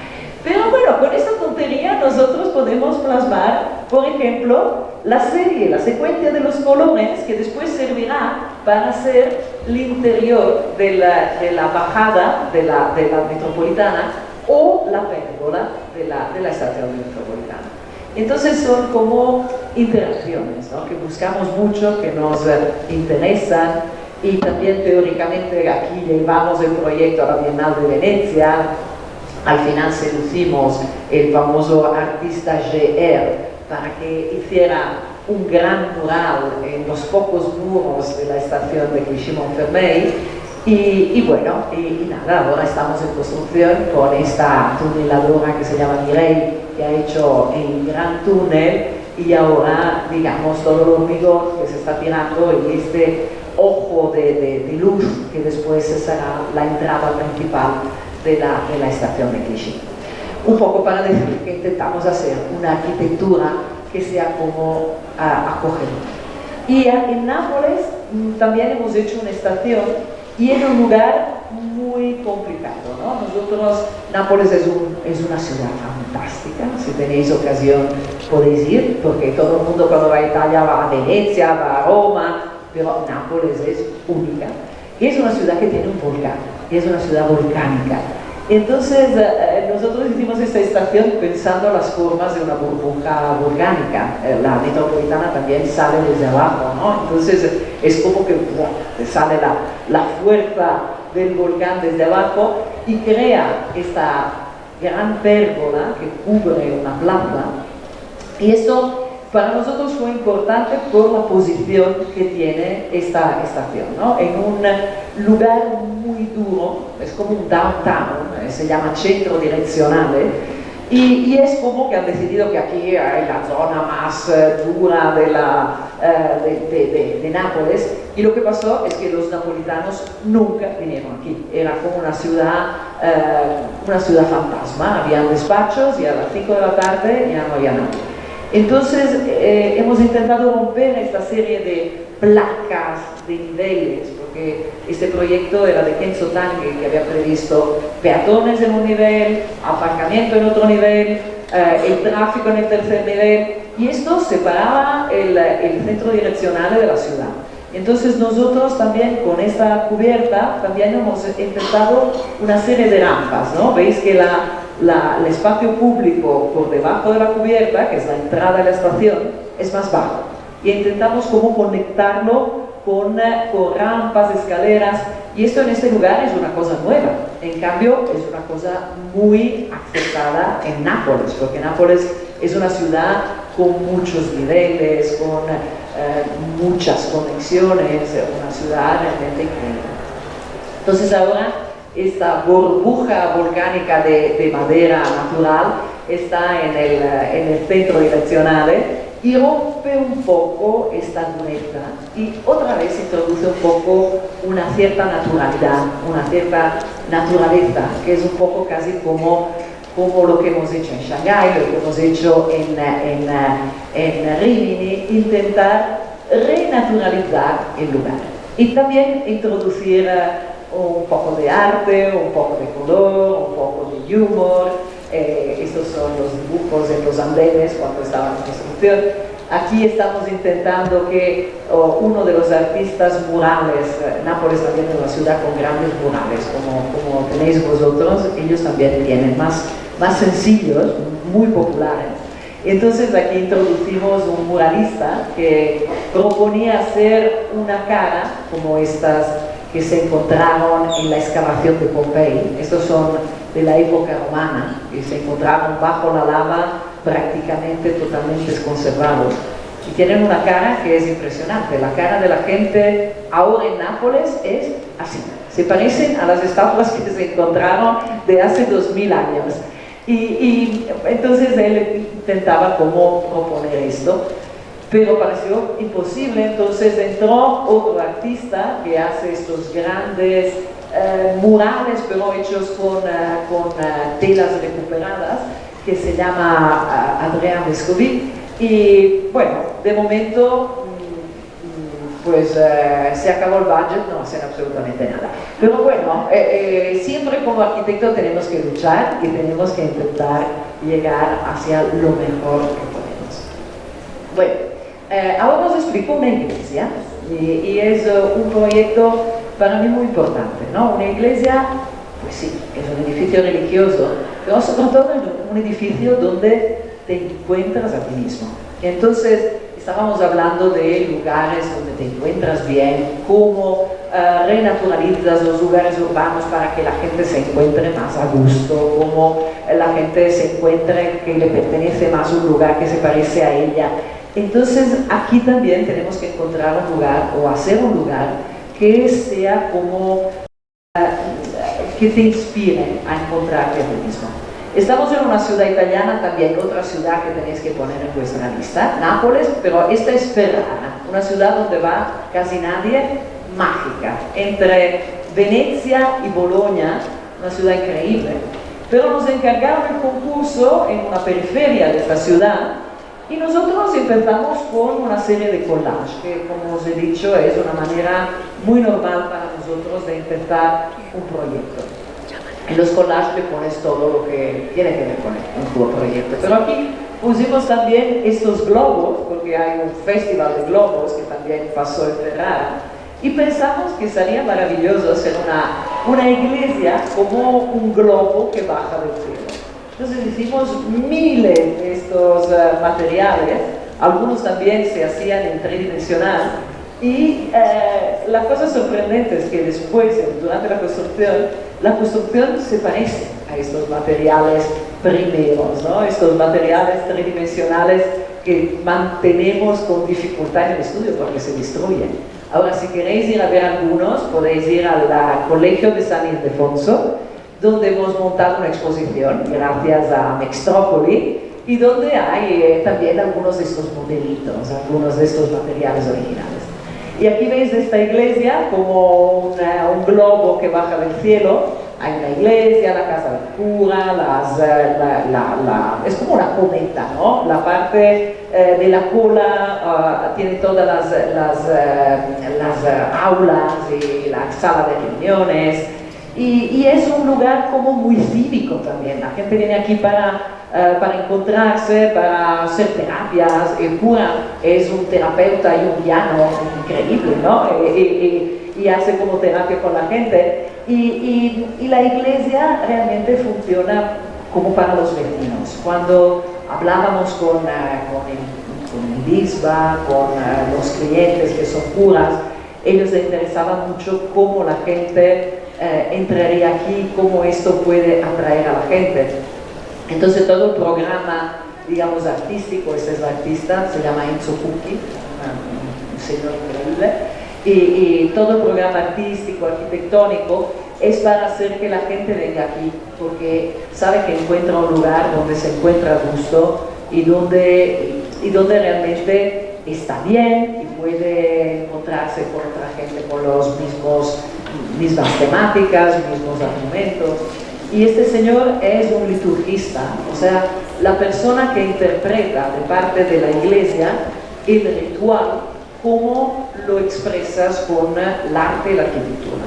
Pero bueno, con esta tontería nosotros podemos plasmar, por ejemplo, la secuencia de los colores que después servirá para hacer el interior de la bajada de la metropolitana o la pérgola de la estación metropolitana. Entonces son como interacciones, ¿no? Que buscamos mucho, que nos interesan, y también teóricamente aquí llevamos el proyecto a la Bienal de Venecia. Al final seducimos el famoso artista GR para que hiciera un gran mural en los pocos muros de la estación de Clichy-Montfermeil. Y bueno, y nada, ahora estamos en construcción con esta tuneladora que se llama Mireille, que ha hecho el gran túnel, y ahora, digamos, todo el hormigón que se está tirando y este ojo de luz que después será la entrada principal de la estación de Clichy. Un poco para decir que intentamos hacer una arquitectura que sea como acogedora. Y en Nápoles también hemos hecho una estación, y en un lugar muy complicado, ¿no? Nosotros, Nápoles es una ciudad fantástica, si tenéis ocasión podéis ir, porque todo el mundo cuando va a Italia va a Venecia, va a Roma, pero Nápoles es única, y es una ciudad que tiene un volcán, y es una ciudad volcánica. Entonces nosotros hicimos esta estación pensando las formas de una burbuja volcánica. La metropolitana también sale desde abajo, ¿no? Entonces es como que sale la fuerza del volcán desde abajo y crea esta gran pérgola que cubre una plaza, y eso para nosotros fue importante por la posición que tiene esta estación, ¿no? En un lugar muy duro, es como un downtown, se llama centro direccionale, y es como que han decidido que aquí hay la zona más dura de Nápoles, y lo que pasó es que los napolitanos nunca vinieron aquí, era como una ciudad fantasma, había despachos y a las 5 de la tarde ya no había nadie. Entonces hemos intentado romper esta serie de placas de niveles, porque este proyecto era de Kenzo Tange, que había previsto peatones en un nivel, aparcamiento en otro nivel, el tráfico en el tercer nivel, y esto separaba el centro direccional de la ciudad. Entonces nosotros también con esta cubierta también hemos empezado una serie de rampas, ¿no? Veis que el espacio público por debajo de la cubierta, que es la entrada de la estación, es más bajo. Y intentamos cómo conectarlo con rampas, escaleras, y esto en este lugar es una cosa nueva. En cambio, es una cosa muy aceptada en Nápoles, porque Nápoles es una ciudad con muchos niveles, con muchas conexiones, una ciudad realmente increíble. Entonces ahora esta burbuja volcánica de madera natural está en el centro direccionale y rompe un poco esta dureza y otra vez introduce un poco una cierta naturalidad, una cierta naturaleza, que es un poco casi como lo que hemos hecho en Shanghái, lo que hemos hecho en Rimini, intentar renaturalizar el lugar y también introducir un poco de arte, un poco de color, un poco de humor. Estos son los dibujos en los andenes cuando estaban en construcción. Aquí estamos intentando que uno de los artistas murales, Nápoles también es una ciudad con grandes murales, como tenéis vosotros, ellos también tienen más sencillos, muy populares. Entonces aquí introducimos un muralista que proponía hacer una cara como estas que se encontraron en la excavación de Pompey. Estos son de la época romana, que se encontraron bajo la lava prácticamente totalmente conservados. Y tienen una cara que es impresionante. La cara de la gente ahora en Nápoles es así. Se parecen a las estatuas que se encontraron de hace 2000 años. Y entonces él intentaba cómo proponer esto, pero pareció imposible. Entonces entró otro artista que hace estos grandes murales, pero hechos con telas recuperadas, que se llama Andrea Vescovi. Y bueno, de momento pues se acabó el budget, no hacer absolutamente nada. Pero bueno, siempre como arquitecto tenemos que luchar y tenemos que intentar llegar hacia lo mejor que podemos. Bueno, ahora os explico una iglesia y es un proyecto para mí muy importante, ¿no? Una iglesia, pues sí, es un edificio religioso, pero sobre todo es un edificio donde te encuentras a ti mismo. Entonces, estábamos hablando de lugares donde te encuentras bien, cómo renaturalizas los lugares urbanos para que la gente se encuentre más a gusto, cómo la gente se encuentre que le pertenece más un lugar que se parece a ella. Entonces, aquí también tenemos que encontrar un lugar o hacer un lugar que sea como que te inspire a encontrarte a ti mismo. Estamos en una ciudad italiana, también otra ciudad que tenéis que poner en vuestra lista, Nápoles, pero esta es Ferrara, una ciudad donde va casi nadie, mágica, entre Venecia y Bolonia, una ciudad increíble. Pero nos encargaron el concurso en una periferia de esta ciudad y nosotros empezamos con una serie de collages, que como os he dicho es una manera muy normal para nosotros de empezar un proyecto. En los collages le pones todo lo que tiene que ver con un proyecto. Pero aquí pusimos también estos globos, porque hay un festival de globos que también pasó en Ferrara, y pensamos que sería maravilloso hacer una iglesia como un globo que baja del cielo. Entonces hicimos miles de estos materiales, algunos también se hacían en tridimensional, y la cosa sorprendente es que después, durante la construcción se parece a estos materiales primeros, ¿no? Estos materiales tridimensionales que mantenemos con dificultad en el estudio porque se destruyen. Ahora, si queréis ir a ver algunos, podéis ir al Colegio de San Ildefonso, donde hemos montado una exposición, gracias a Mextrópoli, y donde hay también algunos de estos modelitos, algunos de estos materiales originales. Y aquí veis esta iglesia como un globo que baja del cielo. Hay una iglesia, la casa del cura, es como una cometa, ¿no? La parte de la cola tiene todas las aulas y la sala de reuniones. Y es un lugar como muy cívico también. La gente viene aquí para para encontrarse, para hacer terapias. El cura es un terapeuta y un piano increíble, ¿no? Y hace como terapia con la gente. Y la iglesia realmente funciona como para los vecinos. Cuando hablábamos con el Bisba, con los clientes que son curas, ellos les interesaba mucho cómo la gente entraría aquí, cómo esto puede atraer a la gente. Entonces todo el programa, digamos, artístico, este es el artista, se llama Enzo Cucchi, un señor increíble, y todo el programa artístico, arquitectónico, es para hacer que la gente venga aquí, porque sabe que encuentra un lugar donde se encuentra a gusto y donde realmente está bien y puede encontrarse con otra gente con los mismas temáticas, mismos argumentos. Y este señor es un liturgista, o sea, la persona que interpreta de parte de la iglesia el ritual, cómo lo expresas con el arte y la arquitectura.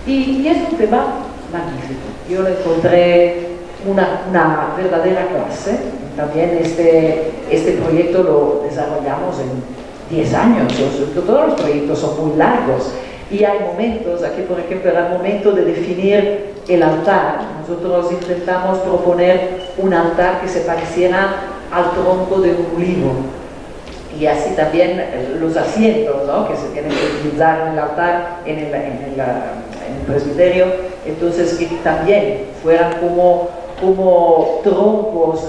Y es un tema magnífico. Yo le encontré una verdadera clase. También este proyecto lo desarrollamos en 10 años. Todos los proyectos son muy largos. Y hay momentos, aquí por ejemplo era el momento de definir el altar. Nosotros intentamos proponer un altar que se pareciera al tronco de un olivo. Y así también los asientos, ¿no?, que se tienen que utilizar en el altar, en el presbiterio, entonces que también fueran como troncos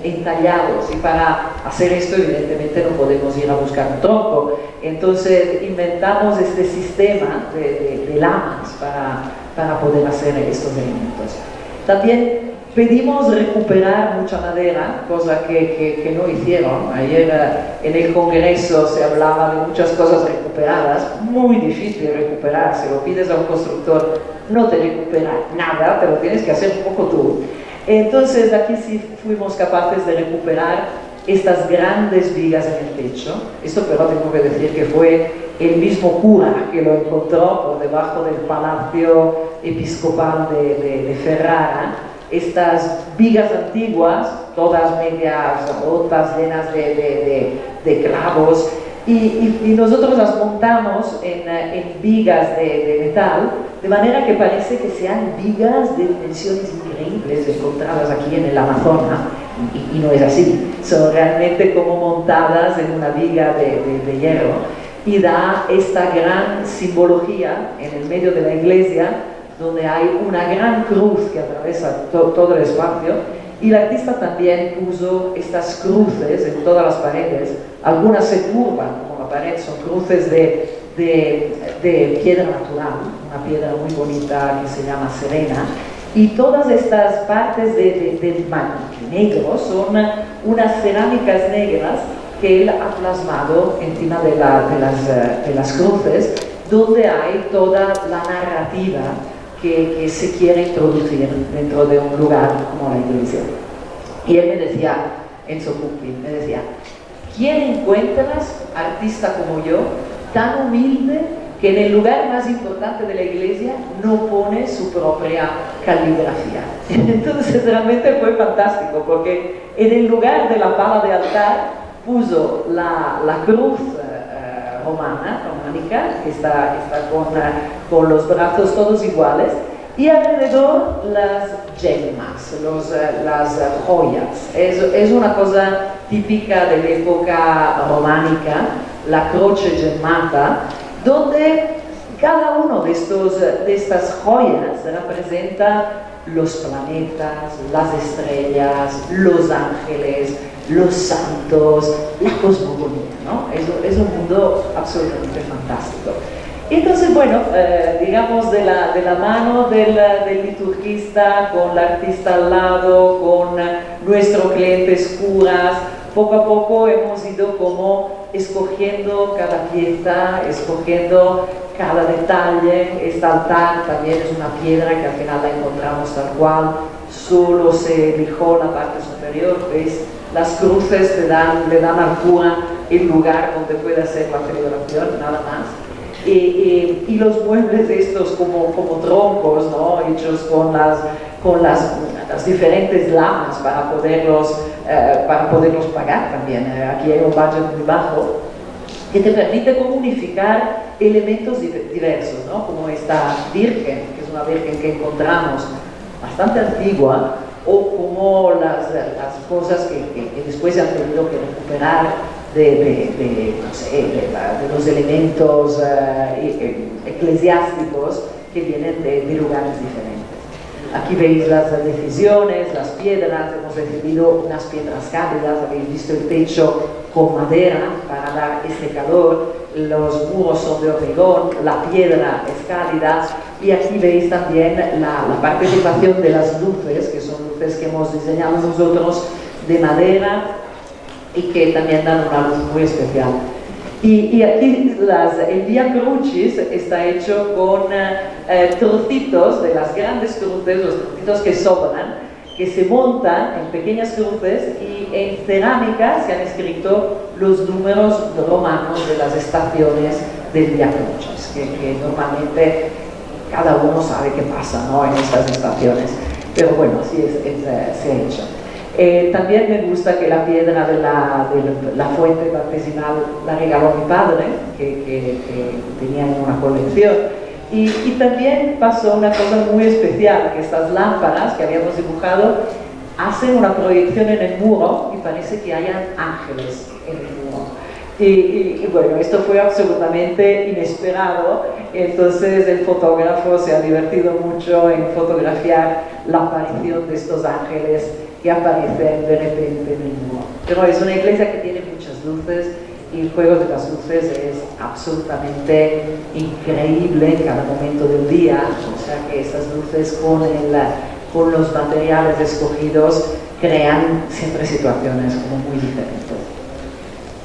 entallados. Y para hacer esto evidentemente no podemos ir a buscar un tronco, entonces inventamos este sistema de lamas para poder hacer estos elementos. También pedimos recuperar mucha madera, cosa que no hicieron. Ayer en el Congreso se hablaba de muchas cosas recuperadas, muy difícil recuperar. Si lo pides a un constructor, no te recupera nada, te lo tienes que hacer un poco tú. Entonces aquí sí fuimos capaces de recuperar estas grandes vigas en el techo. Esto pero tengo que decir que fue el mismo cura que lo encontró por debajo del Palacio Episcopal de Ferrara. Estas vigas antiguas, todas medias rotas, llenas de clavos, y nosotros las montamos en vigas de metal, de manera que parece que sean vigas de dimensiones increíbles encontradas aquí en el Amazonas, y no es así, son realmente como montadas en una viga de hierro, y da esta gran simbología en el medio de la iglesia, donde hay una gran cruz que atraviesa todo el espacio, y el artista también puso estas cruces en todas las paredes. Algunas se curvan como la pared, son cruces de piedra natural, una piedra muy bonita que se llama Serena, y todas estas partes de negro son unas cerámicas negras que él ha plasmado encima de las cruces, donde hay toda la narrativa que se quiere introducir dentro de un lugar como la iglesia. Y él me decía, Enzo Cucchi, me decía, ¿quién encuentras artista como yo, tan humilde, que en el lugar más importante de la iglesia no pone su propia caligrafía? Entonces realmente fue fantástico, porque en el lugar de la pala de altar puso la cruz románica, que está con los brazos todos iguales, y alrededor las gemmas, las joyas. Es una cosa típica de la época románica, la croce gemmata, donde cada uno de estas joyas representa los planetas, las estrellas, los ángeles, los santos, la cosmogonía, ¿no? Es un mundo absolutamente fantástico. Entonces, bueno, digamos de la mano del liturgista, con el artista al lado, con nuestros clientes curas, poco a poco hemos ido como escogiendo cada pieza, escogiendo cada detalle. Este altar también es una piedra que al final la encontramos tal cual, solo se lijó la parte superior, ¿ves? Las cruces le dan al cura el lugar donde puede hacer la celebración, nada más. Y los muebles estos como troncos, ¿no?, hechos con las las diferentes lamas para poderlos pagar también. Aquí hay un budget muy bajo que te permite como unificar elementos diversos, ¿no? Como esta virgen, que es una virgen que encontramos bastante antigua, o como las cosas que después se han tenido que recuperar de los elementos eclesiásticos que vienen de lugares diferentes. Aquí veis las decisiones, las piedras, hemos recibido unas piedras cálidas, habéis visto el techo con madera para dar este calor, los muros son de hormigón, la piedra es cálida, y aquí veis también la participación de las luces, que son luces que hemos diseñado nosotros de madera y que también dan una luz muy especial. Y aquí el Via Crucis está hecho con trocitos de las grandes cruces, los trocitos que sobran, que se montan en pequeñas cruces, y en cerámica se han escrito los números romanos de las estaciones del Via Crucis, que normalmente cada uno sabe qué pasa, ¿no?, en estas estaciones, pero bueno, así se ha hecho. También me gusta que la piedra de la fuente bautismal la regaló mi padre, que tenía en una colección. Y también pasó una cosa muy especial, que estas lámparas que habíamos dibujado hacen una proyección en el muro y parece que hayan ángeles en el muro. Y bueno, esto fue absolutamente inesperado, entonces el fotógrafo se ha divertido mucho en fotografiar la aparición de estos ángeles que aparecen de repente en el muro. Pero es una iglesia que tiene muchas luces, y el juego de las luces es absolutamente increíble en cada momento del día, o sea que estas luces con los materiales escogidos crean siempre situaciones como muy diferentes.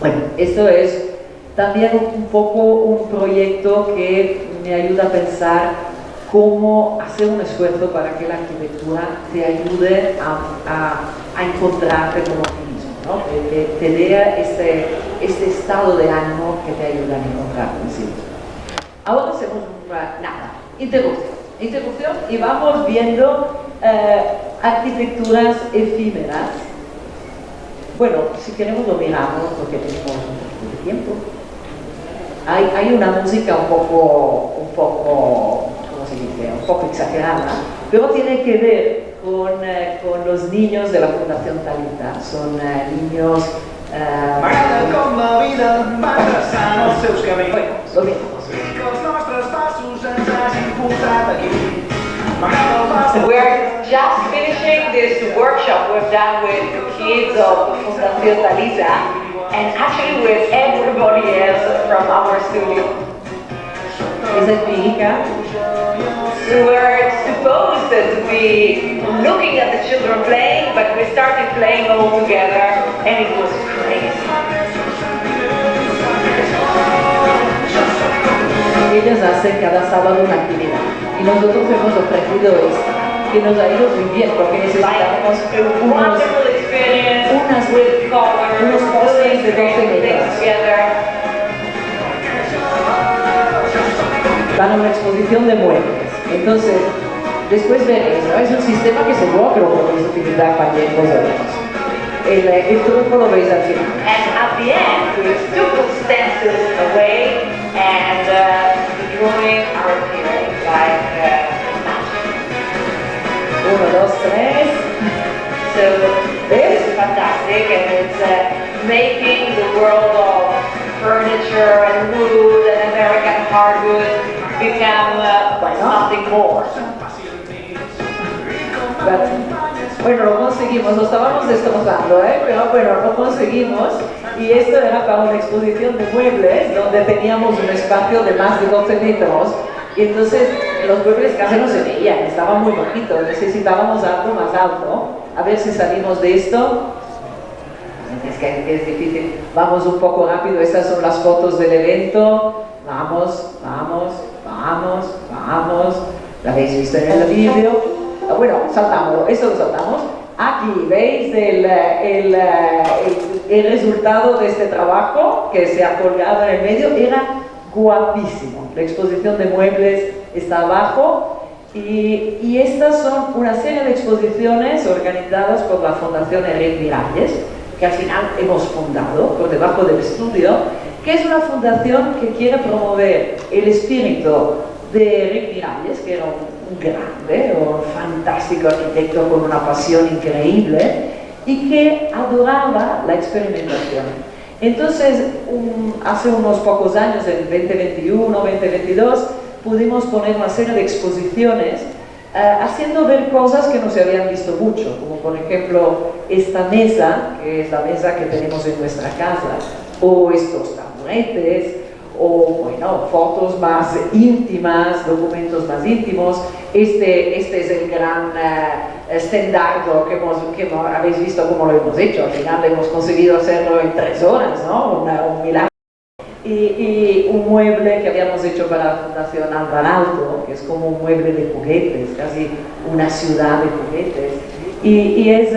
Bueno, esto es también un poco un proyecto que me ayuda a pensar cómo hacer un esfuerzo para que la arquitectura te ayude a encontrarte como ti mismo, ¿no? Que te dé este estado de ánimo que te ayuda a encontrarte en sí. Ahora hacemos interrupción y vamos viendo arquitecturas efímeras. Bueno, si queremos lo miramos porque tenemos un poco de tiempo. Hay una música un poco un poco exagerada, pero tiene que ver con los niños de la Fundación Talita. Son niños... Bueno, lo mismo. We're just finishing this workshop we've done with the kids of the Fundación Talita, and actually with everybody else from our studio. Esa es mi hija. We were supposed to be looking at the children playing, but we started playing all together, and it was crazy. Ellas hacen cada sábado una actividad y nosotros hemos ofrecido esta, que nos ha ido muy bien porque necesitamos unos postes de 12 metros. Van a una exposición de muebles. Entonces, después veréis, ¿no? Es un sistema que seguro que lo podéis utilizar también vosotros. El truco lo veis al final. And at the end, we took the stencils away, and the drawing are appearing like magic. 1, 2, 3. So this is fantastic, and it's making the world of furniture and wood and American hardwood become something more. Bueno, lo conseguimos, lo estábamos destrozando, pero bueno, lo conseguimos, y esto era para una exposición de muebles donde teníamos un espacio de más de 12 metros, y entonces los muebles casi no se veían, estaban muy bajitos, necesitábamos algo más alto. A ver si salimos de esto. Es que es difícil, vamos un poco rápido. Estas son las fotos del evento. Vamos. ¿La habéis visto en el vídeo? Bueno, saltamos, esto lo saltamos. Aquí veis el resultado de este trabajo que se ha colgado en el medio. Era guapísimo. La exposición de muebles está abajo Y estas son una serie de exposiciones organizadas por la Fundación Enric Miralles, que al final hemos fundado por debajo del estudio, que es una fundación que quiere promover el espíritu de Enric Miralles, que era un grande, un fantástico arquitecto con una pasión increíble y que adoraba la experimentación. Entonces, hace unos pocos años, en 2021, 2022, pudimos poner una serie de exposiciones haciendo ver cosas que no se habían visto mucho, como por ejemplo esta mesa, que es la mesa que tenemos en nuestra casa, o estos taburetes, o bueno, fotos más íntimas, documentos más íntimos. Este es el gran standardo que habéis visto cómo lo hemos hecho. Al final hemos conseguido hacerlo en 3 horas, ¿no? Un milagro. Y un mueble que habíamos hecho para la Fundación Álvar Alto, que es como un mueble de juguetes, casi una ciudad de juguetes. Y es,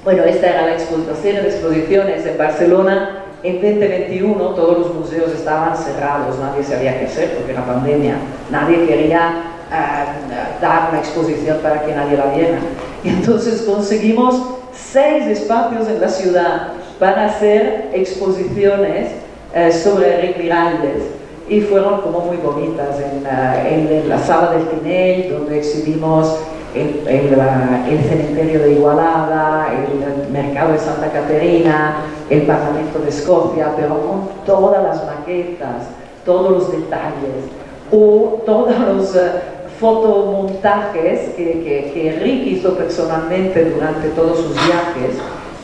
bueno, esta era la serie de exposiciones en Barcelona. En 2021 todos los museos estaban cerrados, nadie sabía qué hacer porque era pandemia, nadie quería dar una exposición para que nadie la viera. Y entonces conseguimos 6 espacios en la ciudad para hacer exposiciones sobre Enric Miralles, y fueron como muy bonitas en la sala del Tinell, donde exhibimos el cementerio de Igualada, el mercado de Santa Caterina, el Parlamento de Escocia, pero con todas las maquetas, todos los detalles, o todos los fotomontajes que Enric hizo personalmente durante todos sus viajes,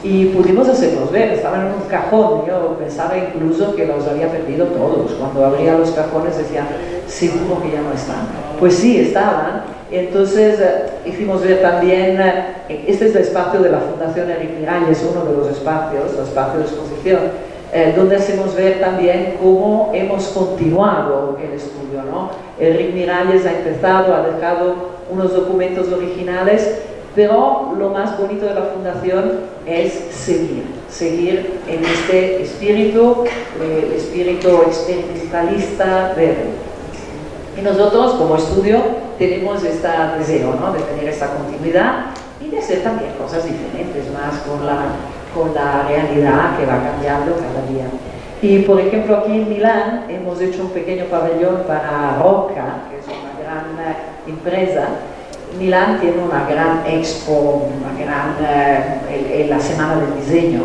y pudimos hacerlos ver. Estaban en un cajón. Yo pensaba incluso que los había perdido todos. Cuando abría los cajones decía, seguro que ya no están. Pues sí, estaban. Entonces hicimos ver también, este es el espacio de la Fundación Enric Miralles, uno de los espacios, el espacio de exposición, donde hacemos ver también cómo hemos continuado el estudio, ¿no? Enric Miralles ha empezado, ha dejado unos documentos originales, pero lo más bonito de la fundación es seguir en este espíritu, el espíritu experimentalista de Enric. Y nosotros como estudio tenemos este deseo, ¿no?, de tener esta continuidad y de hacer también cosas diferentes, más con la realidad que va cambiando cada día. Y por ejemplo aquí en Milán hemos hecho un pequeño pabellón para Rocca, que es una gran empresa. Milán tiene una gran expo, en la semana del diseño,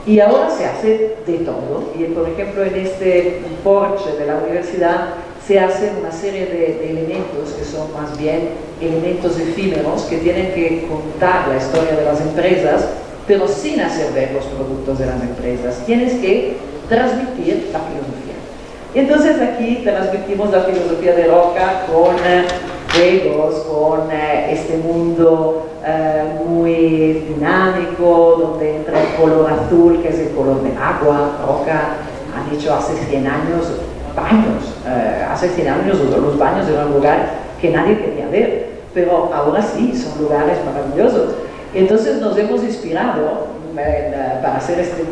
y ahora se hace de todo. Y por ejemplo en este porche de la universidad se hacen una serie de elementos que son más bien elementos efímeros que tienen que contar la historia de las empresas, pero sin hacer ver los productos de las empresas. Tienes que transmitir la filosofía. Y entonces aquí transmitimos la filosofía de Rocca con juegos, con este mundo muy dinámico, donde entra el color azul, que es el color del agua. Rocca han hecho hace 100 años baños. Hace 100 años los baños eran un lugar que nadie quería ver, pero ahora sí, son lugares maravillosos. Entonces nos hemos inspirado para hacer este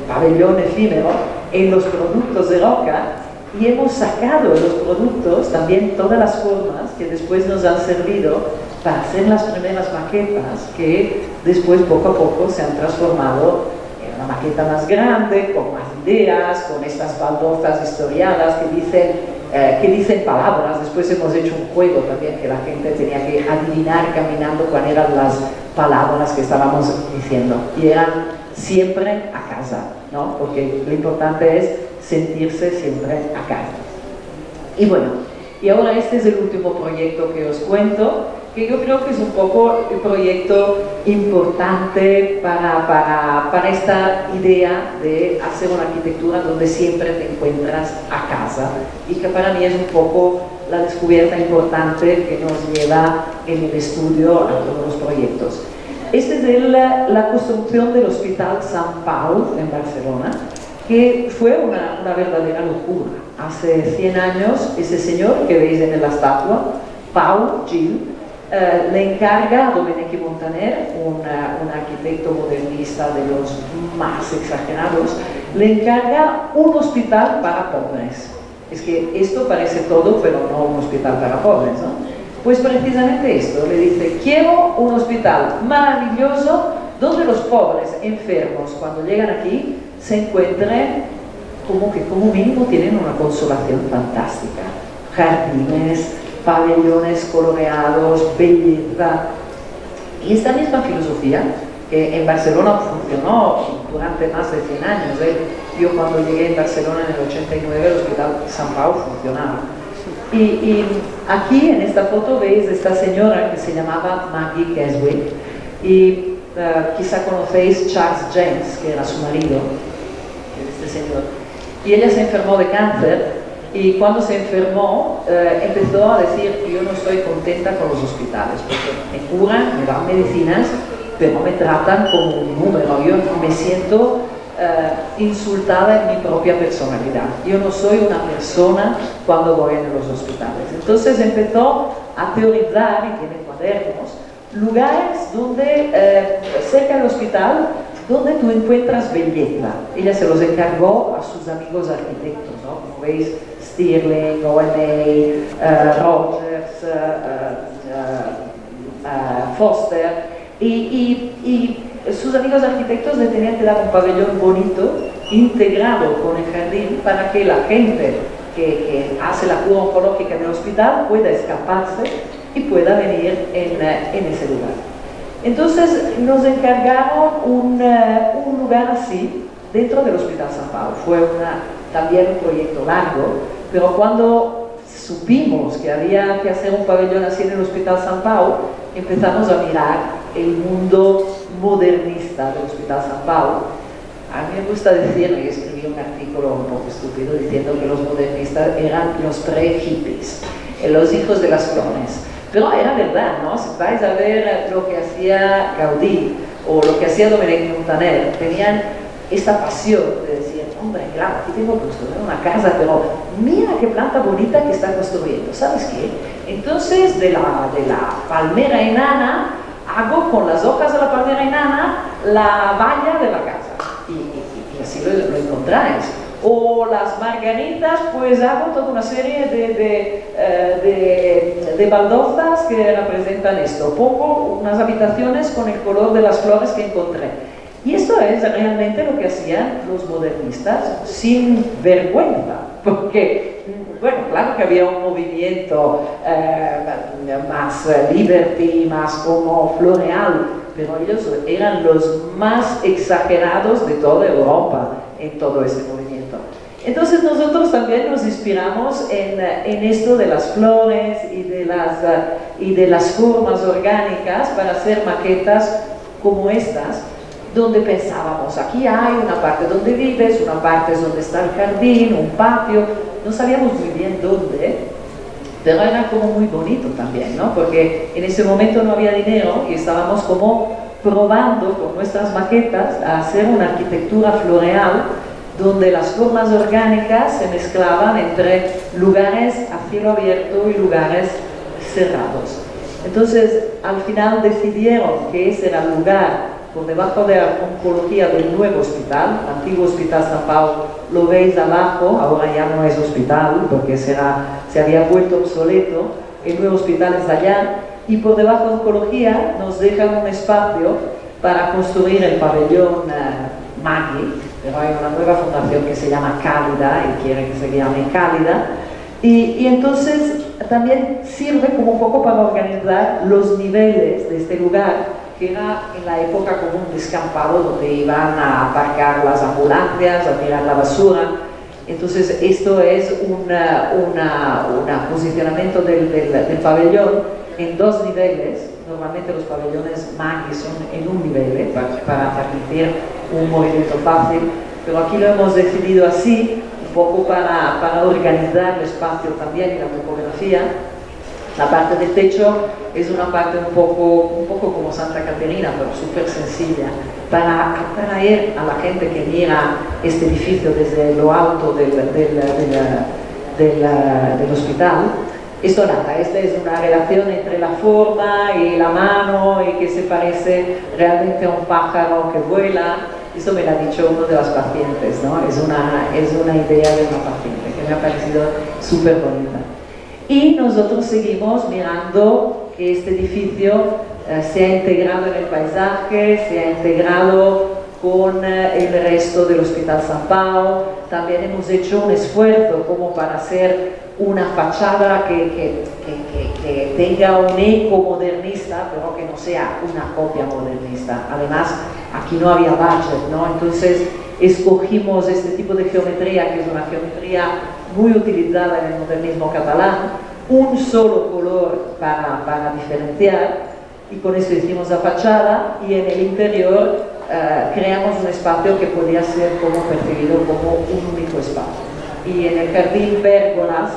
pabellón efímero en los productos de Rocca, y hemos sacado de los productos también todas las formas que después nos han servido para hacer las primeras maquetas, que después poco a poco se han transformado en una maqueta más grande, con más ideas, con estas baldosas historiadas que dicen palabras. Después hemos hecho un juego también que la gente tenía que adivinar caminando cuáles eran las palabras que estábamos diciendo, y eran siempre a casa, ¿no? Porque lo importante es sentirse siempre a casa. Y bueno, y ahora este es el último proyecto que os cuento, que yo creo que es un poco el proyecto importante para esta idea de hacer una arquitectura donde siempre te encuentras a casa, y que para mí es un poco la descubierta importante que nos lleva en el estudio a todos los proyectos. Este es la construcción del Hospital Sant Pau en Barcelona, que fue una verdadera locura. Hace 100 años, ese señor que veis en la estatua, Pau Gil, le encarga a Domènech i Montaner, un arquitecto modernista de los más exagerados, le encarga un hospital para pobres. Es que esto parece todo, pero no un hospital para pobres, ¿no? Pues precisamente esto, le dice, quiero un hospital maravilloso donde los pobres enfermos, cuando llegan aquí, se encuentren como que como mínimo tienen una consolación fantástica. Jardines, pabellones coloreados, belleza. Y esta misma filosofía, que en Barcelona funcionó durante más de 100 años. Yo cuando llegué en Barcelona en el 89, el Hospital San Pau funcionaba. Y aquí en esta foto veis esta señora que se llamaba Maggie Keswick. Y quizá conocéis Charles James, que era su marido, este señor. Y ella se enfermó de cáncer. Y cuando se enfermó, empezó a decir, yo no estoy contenta con los hospitales, porque me curan, me dan medicinas, pero me tratan como un número. Yo me siento insultada en mi propia personalidad. Yo no soy una persona cuando voy a los hospitales. Entonces empezó a teorizar, y tiene cuadernos, lugares donde, cerca del hospital, donde tú encuentras belleza. Ella se los encargó a sus amigos arquitectos, ¿no? Como veis, Stirling, OMA, Rogers, Foster, y sus amigos arquitectos le tenían que dar un pabellón bonito, integrado con el jardín, para que la gente que hace la cura oncológica en el hospital pueda escaparse y pueda venir en ese lugar. Entonces nos encargaron un lugar así dentro del Hospital San Pau. Fue también un proyecto largo, pero cuando supimos que había que hacer un pabellón así en el Hospital San Pau, empezamos a mirar el mundo modernista del Hospital San Pau. A mí me gusta decir, y escribí un artículo un poco estúpido diciendo que los modernistas eran los pre-hippies, los hijos de las flores. Pero era verdad, ¿no? Si vais a ver lo que hacía Gaudí o lo que hacía Domènech Montaner, tenían esta pasión de decir, hombre, claro, aquí tengo que construir una casa, pero mira qué planta bonita que está construyendo, ¿sabes qué? Entonces, de la palmera enana, hago con las hojas de la palmera enana la valla de la casa. Y así lo encontráis. O las margaritas, pues hago toda una serie de baldosas que representan esto. Pongo unas habitaciones con el color de las flores que encontré. Y esto es realmente lo que hacían los modernistas sin vergüenza, porque, bueno, claro que había un movimiento más liberty, más como floreal, pero ellos eran los más exagerados de toda Europa en todo este movimiento. Entonces nosotros también nos inspiramos en esto de las flores y de las formas orgánicas para hacer maquetas como estas, donde pensábamos, aquí hay una parte donde vives, una parte es donde está el jardín, un patio, no sabíamos muy bien dónde, pero era como muy bonito también, ¿no? Porque en ese momento no había dinero y estábamos como probando con nuestras maquetas a hacer una arquitectura floreal donde las formas orgánicas se mezclaban entre lugares a cielo abierto y lugares cerrados. Entonces, al final decidieron que ese era el lugar por debajo de la oncología del nuevo hospital, el antiguo Hospital San Pau, lo veis abajo, ahora ya no es hospital porque se había vuelto obsoleto, el nuevo hospital es allá, y por debajo de oncología nos dejan un espacio para construir el pabellón Maggie, pero hay una nueva fundación que se llama Cálida y quiere que se llame Cálida, y entonces también sirve como un poco para organizar los niveles de este lugar, que era en la época como un descampado donde iban a aparcar las ambulancias, a tirar la basura. Entonces esto es un posicionamiento del pabellón en dos niveles. Normalmente los pabellones Maggie son en un nivel para permitir un movimiento fácil, pero aquí lo hemos decidido así, un poco para organizar el espacio también y la topografía. La parte del techo es una parte un poco como Santa Caterina, pero súper sencilla, para atraer a la gente que mira este edificio desde lo alto del hospital. Esto nada, esta es una relación entre la forma y la mano y que se parece realmente a un pájaro que vuela. Esto me lo ha dicho uno de las pacientes, ¿no? Es una idea de una paciente que me ha parecido súper bonita. Y nosotros seguimos mirando que este edificio se ha integrado en el paisaje, se ha integrado con el resto del Hospital San Pau. También hemos hecho un esfuerzo como para hacer una fachada que tenga un eco modernista, pero que no sea una copia modernista. Además, aquí no había budget, ¿no? Entonces escogimos este tipo de geometría, que es una geometría muy utilizada en el modernismo catalán, un solo color para diferenciar, y con esto hicimos la fachada, y en el interior creamos un espacio que podía ser como percibido como un único espacio. Y en el jardín pérgolas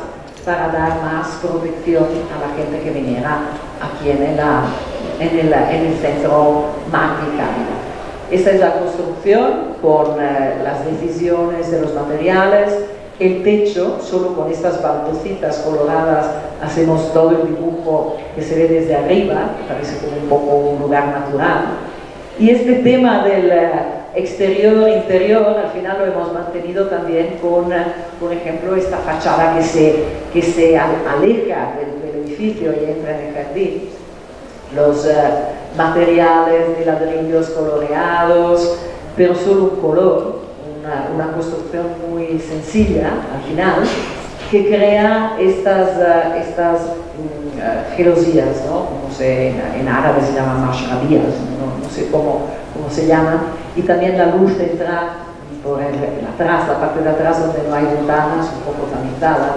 para dar más protección a la gente que viniera aquí en el centro Magni Cálida. Esta es la construcción con las decisiones de los materiales. El techo, solo con estas baldositas coloradas hacemos todo el dibujo que se ve desde arriba, que parece como un poco un lugar natural. Y este tema del exterior-interior, al final lo hemos mantenido también con, por ejemplo, esta fachada que se aleja del edificio y entra en el jardín. Los materiales de ladrillos coloreados, pero solo un color, una construcción muy sencilla al final, que crea estas gelosías, ¿no? Como en árabe se llaman mashrabías, no sé cómo se llaman, y también la luz entra por la parte de atrás donde no hay ventanas, un poco tamizada,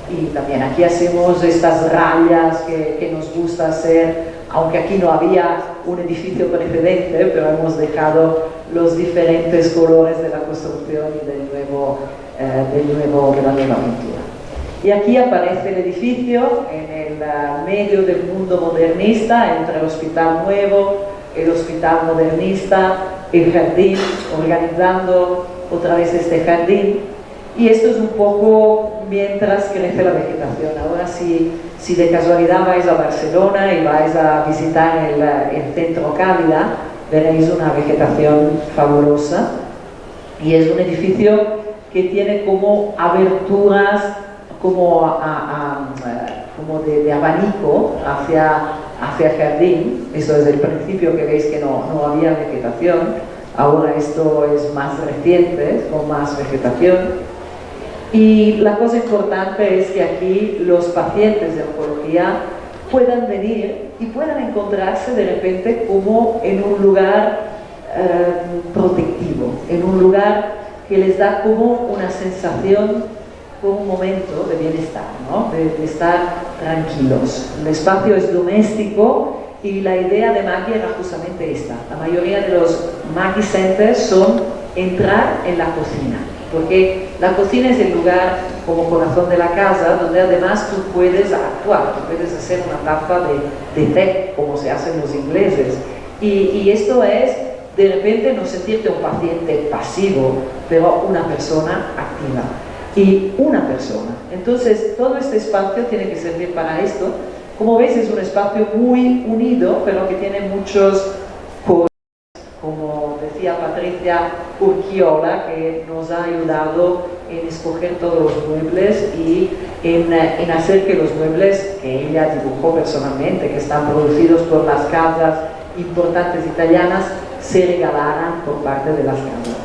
y también aquí hacemos estas rayas que nos gusta hacer, aunque aquí no había un edificio precedente, pero hemos dejado los diferentes colores de la construcción y de la nueva pintura. Y aquí aparece el edificio en el medio del mundo modernista, entre el Hospital Nuevo, el Hospital Modernista, el jardín, organizando otra vez este jardín. Y esto es un poco mientras crece la vegetación. Ahora si de casualidad vais a Barcelona y vais a visitar el centro Cálida, veréis una vegetación fabulosa. Y es un edificio que tiene como aberturas como de abanico hacia el jardín. Esto es el principio que veis que no había vegetación. Ahora esto es más reciente, con más vegetación. Y la cosa importante es que aquí los pacientes de oncología puedan venir y puedan encontrarse de repente como en un lugar protectivo, en un lugar que les da como una sensación, como un momento de bienestar, ¿no? de estar tranquilos. El espacio es doméstico y la idea de Maggi era justamente esta. La mayoría de los Maggi Centers son entrar en la cocina, porque la cocina es el lugar como corazón de la casa, donde además tú puedes actuar, tú puedes hacer una taza de té, como se hacen los ingleses. Y esto es, de repente, no sentirte un paciente pasivo, pero una persona activa. Y una persona. Entonces, todo este espacio tiene que servir para esto. Como ves, es un espacio muy unido, pero que tiene muchos colores, como decía Patricia Urquiola, que nos ha ayudado en escoger todos los muebles y en hacer que los muebles que ella dibujó personalmente, que están producidos por las casas importantes italianas, se regalaran por parte de las casas.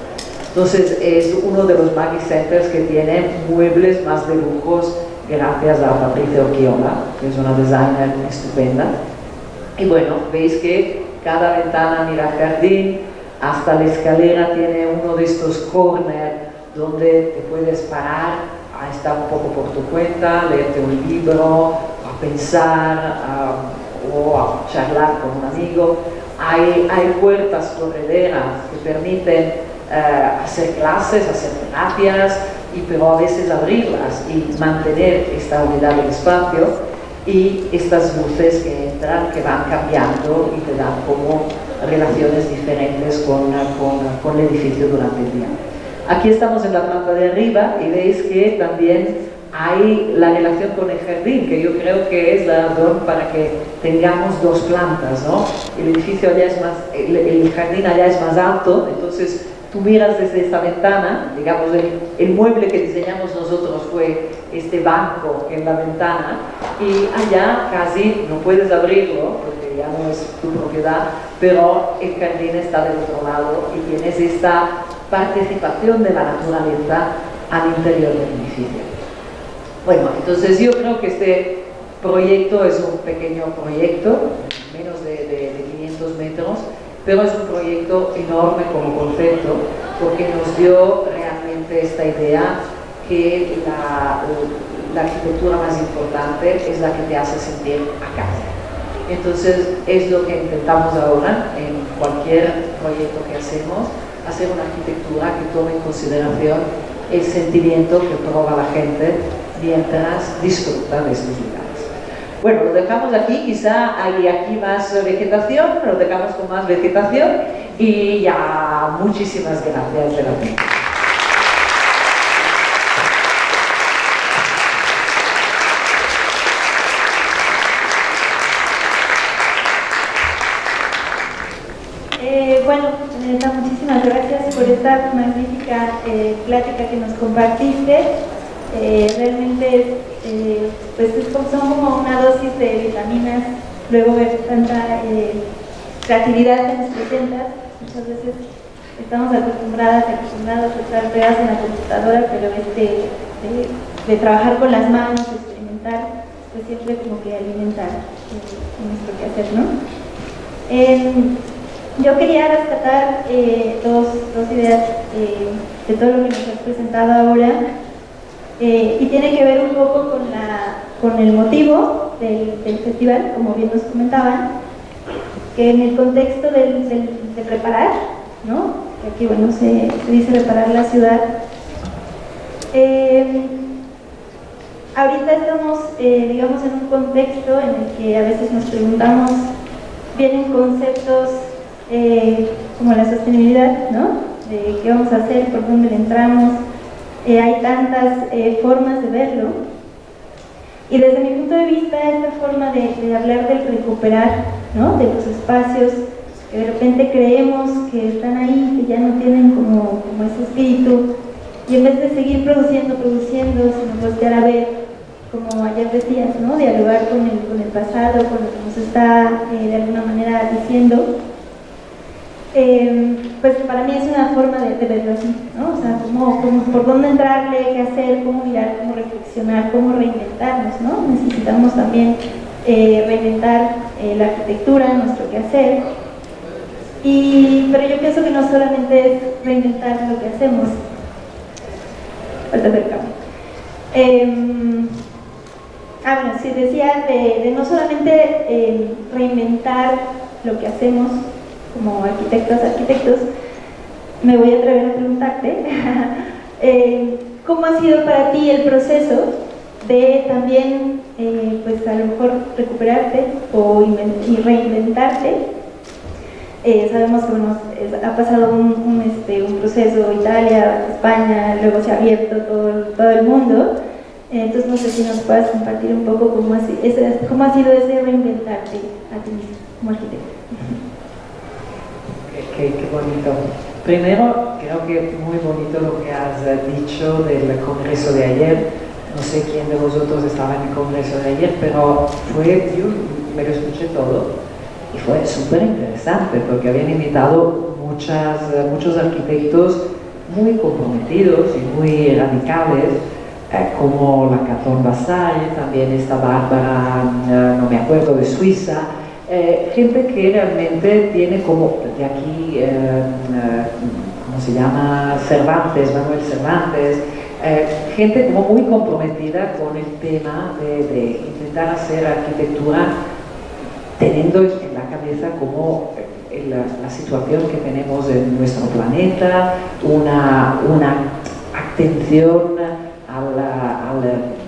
Entonces es uno de los Maggi Centers que tiene muebles más de lujos gracias a Patricia Urquiola, que es una designer estupenda. Y bueno, veis que cada ventana mira al jardín, hasta la escalera tiene uno de estos corners donde te puedes parar a estar un poco por tu cuenta, leerte un libro, a pensar o a charlar con un amigo. Hay puertas correderas que permiten hacer clases, hacer terapias, pero a veces abrirlas y mantener esta unidad del espacio, y estas luces que entran, que van cambiando y te dan como relaciones diferentes con el edificio durante el día. Aquí estamos en la planta de arriba y veis que también hay la relación con el jardín, que yo creo que es la razón para que tengamos dos plantas, ¿no? El edificio allá es más, el jardín allá es más alto, entonces tú tú miras desde esa ventana, digamos, el mueble que diseñamos nosotros fue este banco en la ventana, y allá casi no puedes abrirlo, porque ya no es tu propiedad, pero el jardín está del otro lado y tienes esta participación de la naturaleza al interior del edificio. Bueno, entonces yo creo que este proyecto es un pequeño proyecto, menos de 500 metros, pero es un proyecto enorme como concepto, porque nos dio realmente esta idea que la arquitectura más importante es la que te hace sentir a casa. Entonces es lo que intentamos ahora en cualquier proyecto que hacemos, hacer una arquitectura que tome en consideración el sentimiento que provoca la gente mientras disfruta de estos lugares. Bueno, lo dejamos aquí, quizá hay aquí más vegetación, lo dejamos con más vegetación y ya muchísimas gracias de la pena. Bueno, muchísimas gracias por esta magnífica plática que nos compartiste. Realmente pues son como una dosis de vitaminas, luego ver tanta creatividad que nos presentas. Muchas veces estamos acostumbrados a estar pegadas en la computadora, pero de trabajar con las manos, de experimentar, pues siempre como que alimentar nuestro quehacer, ¿no? Yo quería rescatar dos ideas de todo lo que nos has presentado ahora, y tiene que ver un poco con el motivo del festival, como bien nos comentaban, que en el contexto de reparar, ¿no? Que aquí, bueno, se dice reparar la ciudad. Ahorita estamos, digamos, en un contexto en el que a veces nos preguntamos, vienen conceptos como la sostenibilidad, ¿no? De qué vamos a hacer, por dónde le entramos. Hay tantas formas de verlo, y desde mi punto de vista esta forma de hablar del recuperar, ¿no? De los espacios que de repente creemos que están ahí, que ya no tienen como ese espíritu, y en vez de seguir produciendo, sino voltear a ver, como ayer decías, ¿no? Dialogar con el pasado, con lo que nos está de alguna manera diciendo. Pues para mí es una forma de verlo así, ¿no? O sea, por dónde entrarle, qué hacer, cómo mirar, cómo reflexionar, cómo reinventarnos, ¿no? Necesitamos también reinventar la arquitectura, nuestro quehacer, pero yo pienso que no solamente es reinventar lo que hacemos, falta hacer cambio. Bueno, sí, decía de no solamente reinventar lo que hacemos como arquitectos, me voy a atrever a preguntarte ¿cómo ha sido para ti el proceso de también, pues a lo mejor recuperarte y reinventarte? Sabemos que bueno, ha pasado un proceso, Italia, España, luego se ha abierto todo el mundo. Entonces no sé si nos puedas compartir un poco cómo ha sido ese reinventarte a ti mismo como arquitecto. Qué bonito. Primero, creo que muy bonito lo que has dicho del congreso de ayer. No sé quién de vosotros estaba en el congreso de ayer, pero yo me lo escuché todo y fue súper interesante porque habían invitado muchos arquitectos muy comprometidos y muy radicales, como la Caton Vassal, también esta Bárbara, no me acuerdo, de Suiza. Gente que realmente tiene como de aquí, ¿cómo se llama? Manuel Cervantes, gente como muy comprometida con el tema de intentar hacer arquitectura teniendo en la cabeza como la situación que tenemos en nuestro planeta, una atención al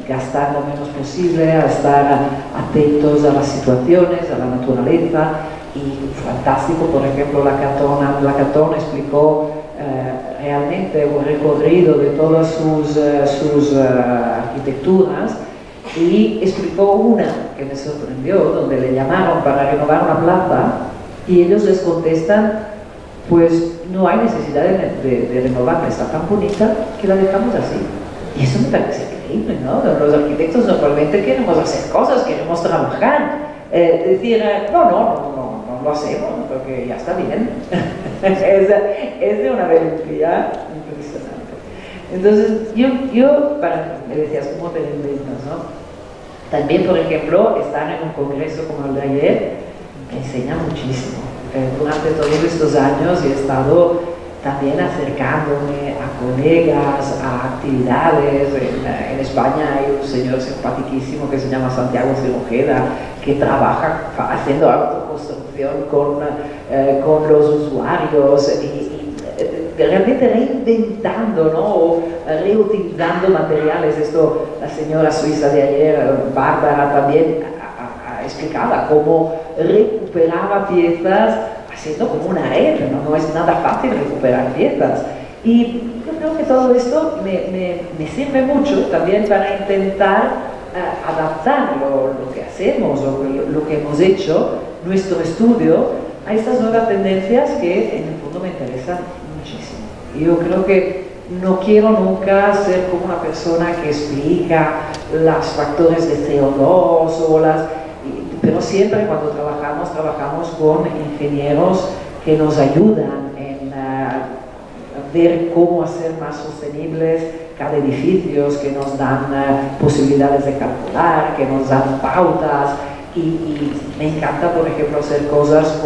gastar lo menos posible, a estar atentos a las situaciones, a la naturaleza. Y fantástico, por ejemplo, la Caton explicó realmente un recorrido de todas sus arquitecturas, y explicó una que me sorprendió, donde le llamaron para renovar una plaza y ellos les contestan: pues no hay necesidad de renovarla, está tan bonita que la dejamos así. Y eso me parece increíble, ¿no? Los arquitectos normalmente queremos hacer cosas, queremos trabajar, decir, no lo hacemos porque ya está bien. es de una valentía impresionante. Entonces, me decías, ¿cómo te reinventas, no? También, por ejemplo, estar en un congreso como el de ayer me enseña muchísimo. Durante todos estos años he estado también acercándome a colegas, a actividades. En España hay un señor simpaticísimo que se llama Santiago Cirojeda, que trabaja haciendo autoconstrucción con los usuarios y realmente reinventando, ¿no? O reutilizando materiales. Esto la señora suiza de ayer, Bárbara, también explicaba cómo recuperaba piezas haciendo como una red, ¿no? No es nada fácil recuperar piezas. Y yo creo que todo esto me sirve mucho también para intentar adaptar lo que hacemos o lo que hemos hecho, nuestro estudio, a estas nuevas tendencias que en el fondo me interesan muchísimo. Y yo creo que no quiero nunca ser como una persona que explica los factores de CO2 pero siempre cuando trabajamos con ingenieros que nos ayudan en ver cómo hacer más sostenibles cada edificio, que nos dan posibilidades de calcular, que nos dan pautas. Y me encanta, por ejemplo, hacer cosas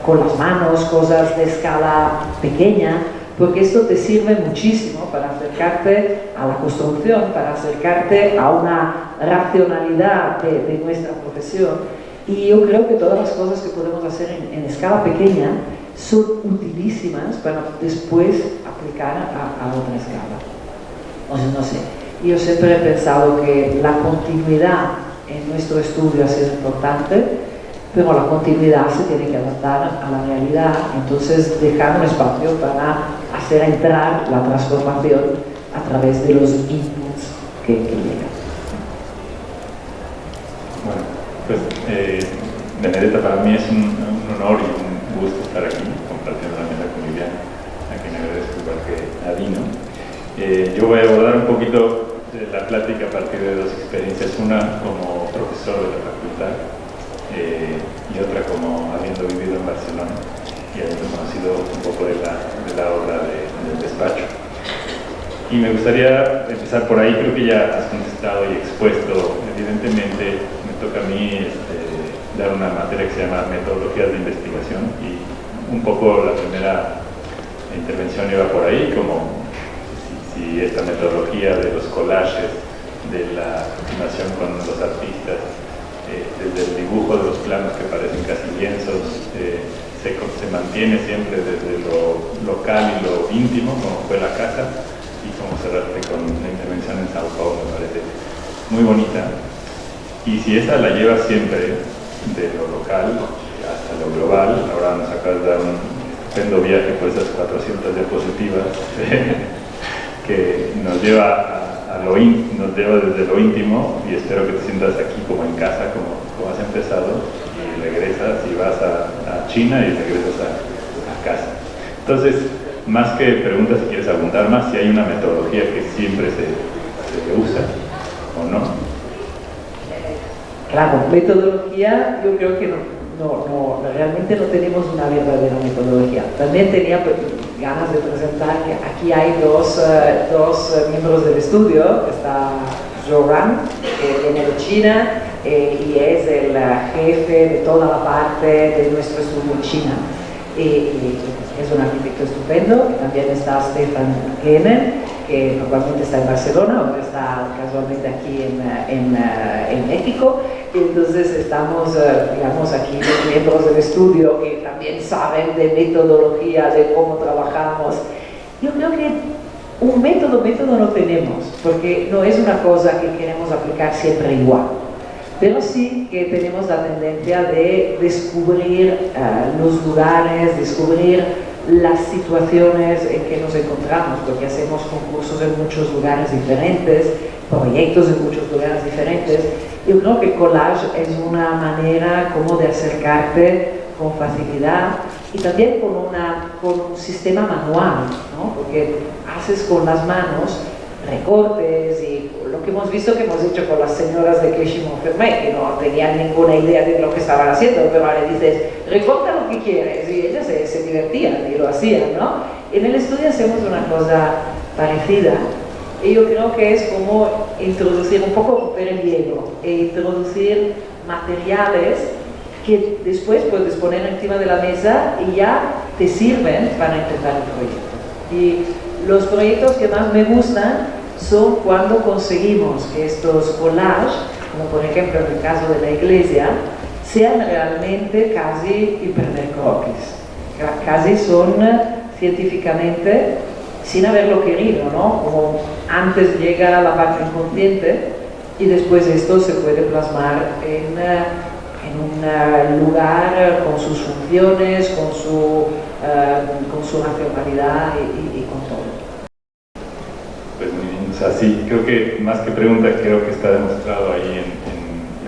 con las manos, cosas de escala pequeña, porque esto te sirve muchísimo para acercarte a la construcción, para acercarte a una racionalidad de nuestra profesión. Y yo creo que todas las cosas que podemos hacer en escala pequeña son utilísimas para después aplicar a otra escala. O sea, no sé, yo siempre he pensado que la continuidad en nuestro estudio ha sido importante, pero la continuidad se tiene que adaptar a la realidad, entonces dejar un espacio para hacer entrar la transformación a través de los inputs que llegan. Bueno, pues Benedetta, para mí es un honor y un gusto estar aquí compartiendo la mesa con Liliana, a quien agradezco igual que a Dino. Yo voy a abordar un poquito la plática a partir de dos experiencias, una como profesor de la facultad y otra como habiendo vivido en Barcelona y habiendo conocido un poco de la obra del despacho. Y me gustaría empezar por ahí. Creo que ya has contestado y expuesto. Evidentemente me toca a mí dar una materia que se llama metodologías de investigación, y un poco la primera intervención iba por ahí, como si esta metodología de los collages, de la aproximación con los artistas, desde el dibujo de los planos que parecen casi lienzos, se mantiene siempre desde lo local y lo íntimo, como fue la casa, y como cerraste con la intervención en Sao Paulo, me parece muy bonita. Y si esa la lleva siempre de lo local hasta lo global, ahora nos acabas de dar un estupendo viaje por esas 400 diapositivas que nos lleva nos lleva desde lo íntimo, y espero que te sientas aquí como en casa, como has empezado, y regresas y vas a China y regresas a casa. Entonces, más que preguntas, si quieres abundar más, si hay una metodología que siempre se usa o no. Claro, metodología, yo creo que realmente no tenemos una verdadera metodología. También tenía ganas de presentar que aquí hay dos miembros del estudio. Está Joran, que viene de China y es el jefe de toda la parte de nuestro estudio en China. Es un arquitecto estupendo. También está Stefan Gemen, que actualmente está en Barcelona, ahora está casualmente aquí en México. Entonces estamos, digamos, aquí los miembros del estudio que también saben de metodología, de cómo trabajamos. Yo creo que un método no tenemos, porque no es una cosa que queremos aplicar siempre igual. Pero sí que tenemos la tendencia de descubrir los lugares, descubrir las situaciones en que nos encontramos, porque hacemos concursos en muchos lugares diferentes, proyectos en muchos lugares diferentes. Yo creo que collage es una manera como de acercarte con facilidad y también con un sistema manual, ¿no? Porque haces con las manos recortes y lo que hemos visto que hemos hecho con las señoras de Clichy-Montfermeil, que no tenían ninguna idea de lo que estaban haciendo, pero ahora le dices, recorta lo que quieres, y ellas se divertían y lo hacían, ¿no? En el estudio hacemos una cosa parecida, y yo creo que es como introducir, un poco romper el hielo, e introducir materiales que después puedes poner encima de la mesa y ya te sirven para empezar el proyecto. Y los proyectos que más me gustan son cuando conseguimos que estos collages, como por ejemplo en el caso de la iglesia, sean realmente casi hipermercroquis. Casi son científicamente, sin haberlo querido, ¿no? Como antes llega la parte inconsciente y después esto se puede plasmar en un lugar con sus funciones, con su racionalidad y con todo. Pues muy bien, o sea, sí, creo que más que pregunta, creo que está demostrado ahí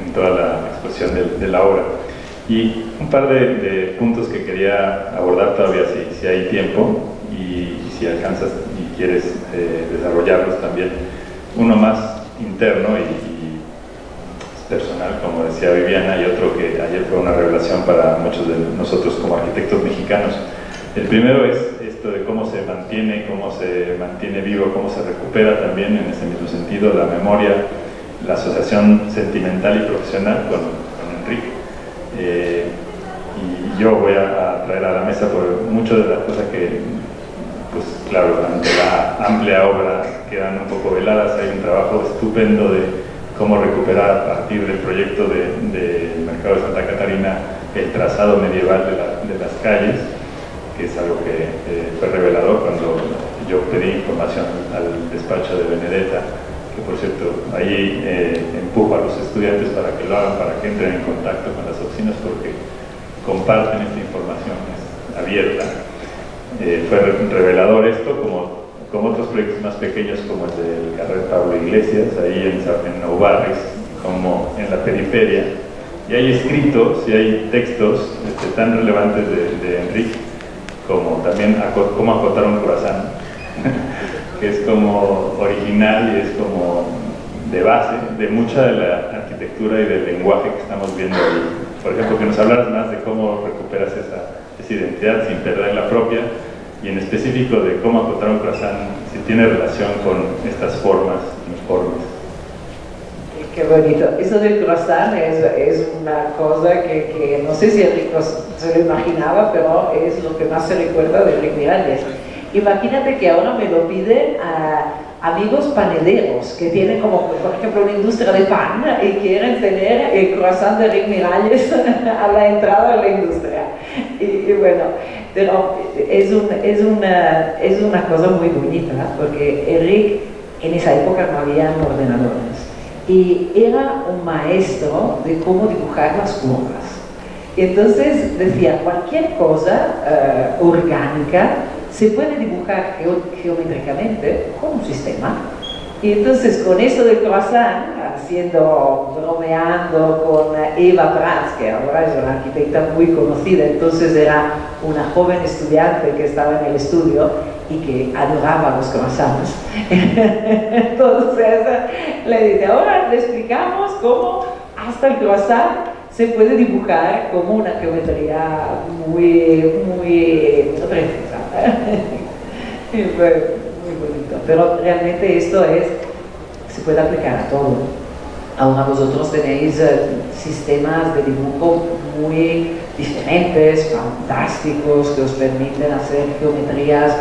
en toda la exposición de la obra. Y un par de puntos que quería abordar todavía, si hay tiempo y si alcanzas y quieres desarrollarlos también. Uno más interno y personal, como decía Viviana, y otro que ayer fue una revelación para muchos de nosotros como arquitectos mexicanos. El primero es esto de cómo se mantiene vivo, cómo se recupera también en ese mismo sentido la memoria, la asociación sentimental y profesional con Enrique. Y yo voy a traer a la mesa por muchas de las cosas que, pues claro, ante la amplia obra quedan un poco veladas. Hay un trabajo estupendo de cómo recuperar a partir del proyecto del Mercado de Santa Catarina el trazado medieval de las calles, que es algo que fue revelador cuando yo pedí información al despacho de Benedetta, que por cierto ahí empujo a los estudiantes para que lo hagan, para que entren en contacto con las oficinas, porque comparten esta información abierta. Fue revelador esto, como otros proyectos más pequeños como el del Carrer Pablo Iglesias, ahí en Nou Barris, como en la periferia, y hay escritos y hay textos tan relevantes de Enrique, como también cómo acotar un croissant, que es como original y es como de base de mucha de la arquitectura y del lenguaje que estamos viendo ahí. Por ejemplo, que nos hablaras más de cómo recuperas esa identidad sin perder la propia, y en específico de cómo acotar un croissant, si tiene relación con estas formas uniformes. Qué bonito. Eso del croissant es una cosa que no sé si Enrique se lo imaginaba, pero es lo que más se recuerda de Rick Miralles. Imagínate que ahora me lo piden amigos paneleros que tienen como, por ejemplo, una industria de pan y quieren tener el croissant de Rick Miralles a la entrada de la industria. Y bueno, pero es una cosa muy bonita, porque Enrique en esa época no había ordenadores y era un maestro de cómo dibujar las curvas. Y entonces decía, cualquier cosa orgánica se puede dibujar geométricamente con un sistema. Y entonces con eso del croissant, bromeando con Eva Prats, que ahora es una arquitecta muy conocida, entonces era una joven estudiante que estaba en el estudio y que adoraba los croissants. Entonces le dice, ahora le explicamos cómo hasta el croissant se puede dibujar como una geometría muy precisa. Y fue muy bonito, pero realmente esto se puede aplicar a todo. Ahora vosotros tenéis sistemas de dibujo muy diferentes, fantásticos, que os permiten hacer geometrías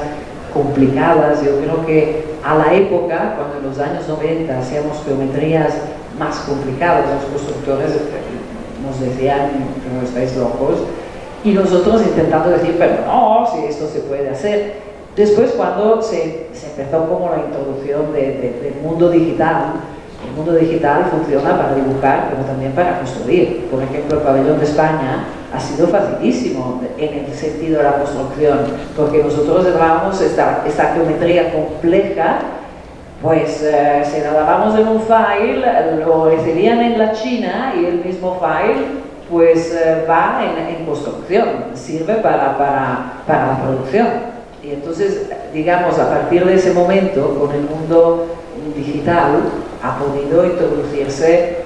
complicadas. Yo creo que a la época, cuando en los años 90 hacíamos geometrías más complicadas, los constructores nos decían que no estáis locos, y nosotros intentando decir, pero no, si esto se puede hacer. Después, cuando se empezó como la introducción del mundo digital, el mundo digital funciona para dibujar, pero también para construir. Por ejemplo, el pabellón de España ha sido facilísimo en el sentido de la construcción, porque nosotros dábamos esta geometría compleja, pues se la dábamos en un file, lo recibían en la China y el mismo file pues va en construcción, sirve para la producción. Y entonces, digamos, a partir de ese momento, con el mundo digital, ha podido introducirse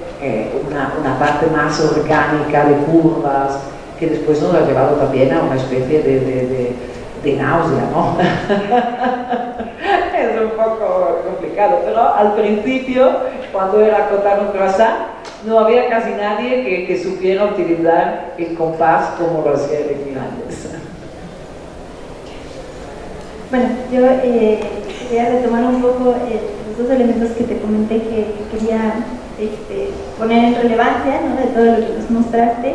una parte más orgánica de curvas, que después nos ha llevado también a una especie de náusea, ¿no? Es un poco complicado, pero al principio, cuando era cortar un croissant, no había casi nadie que supiera utilizar el compás como lo hacía Eric Miralles. Bueno, yo quería retomar un poco los dos elementos que te comenté que quería poner en relevancia, ¿no? De todo lo que nos mostraste.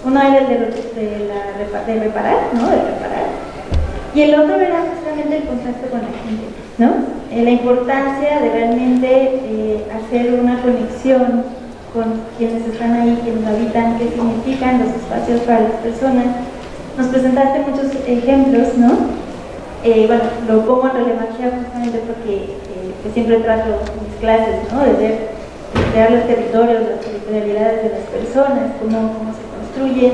Uno era el de reparar, ¿no? De reparar. Y el otro era justamente el contacto con la gente, ¿no? La importancia de realmente hacer una conexión con quienes están ahí, quienes habitan, qué significan los espacios para las personas. Nos presentaste muchos ejemplos, ¿no? Bueno, lo pongo en relevancia justamente porque que siempre trato en mis clases, ¿no? De ver los territorios, las territorialidades de las personas, cómo se construyen.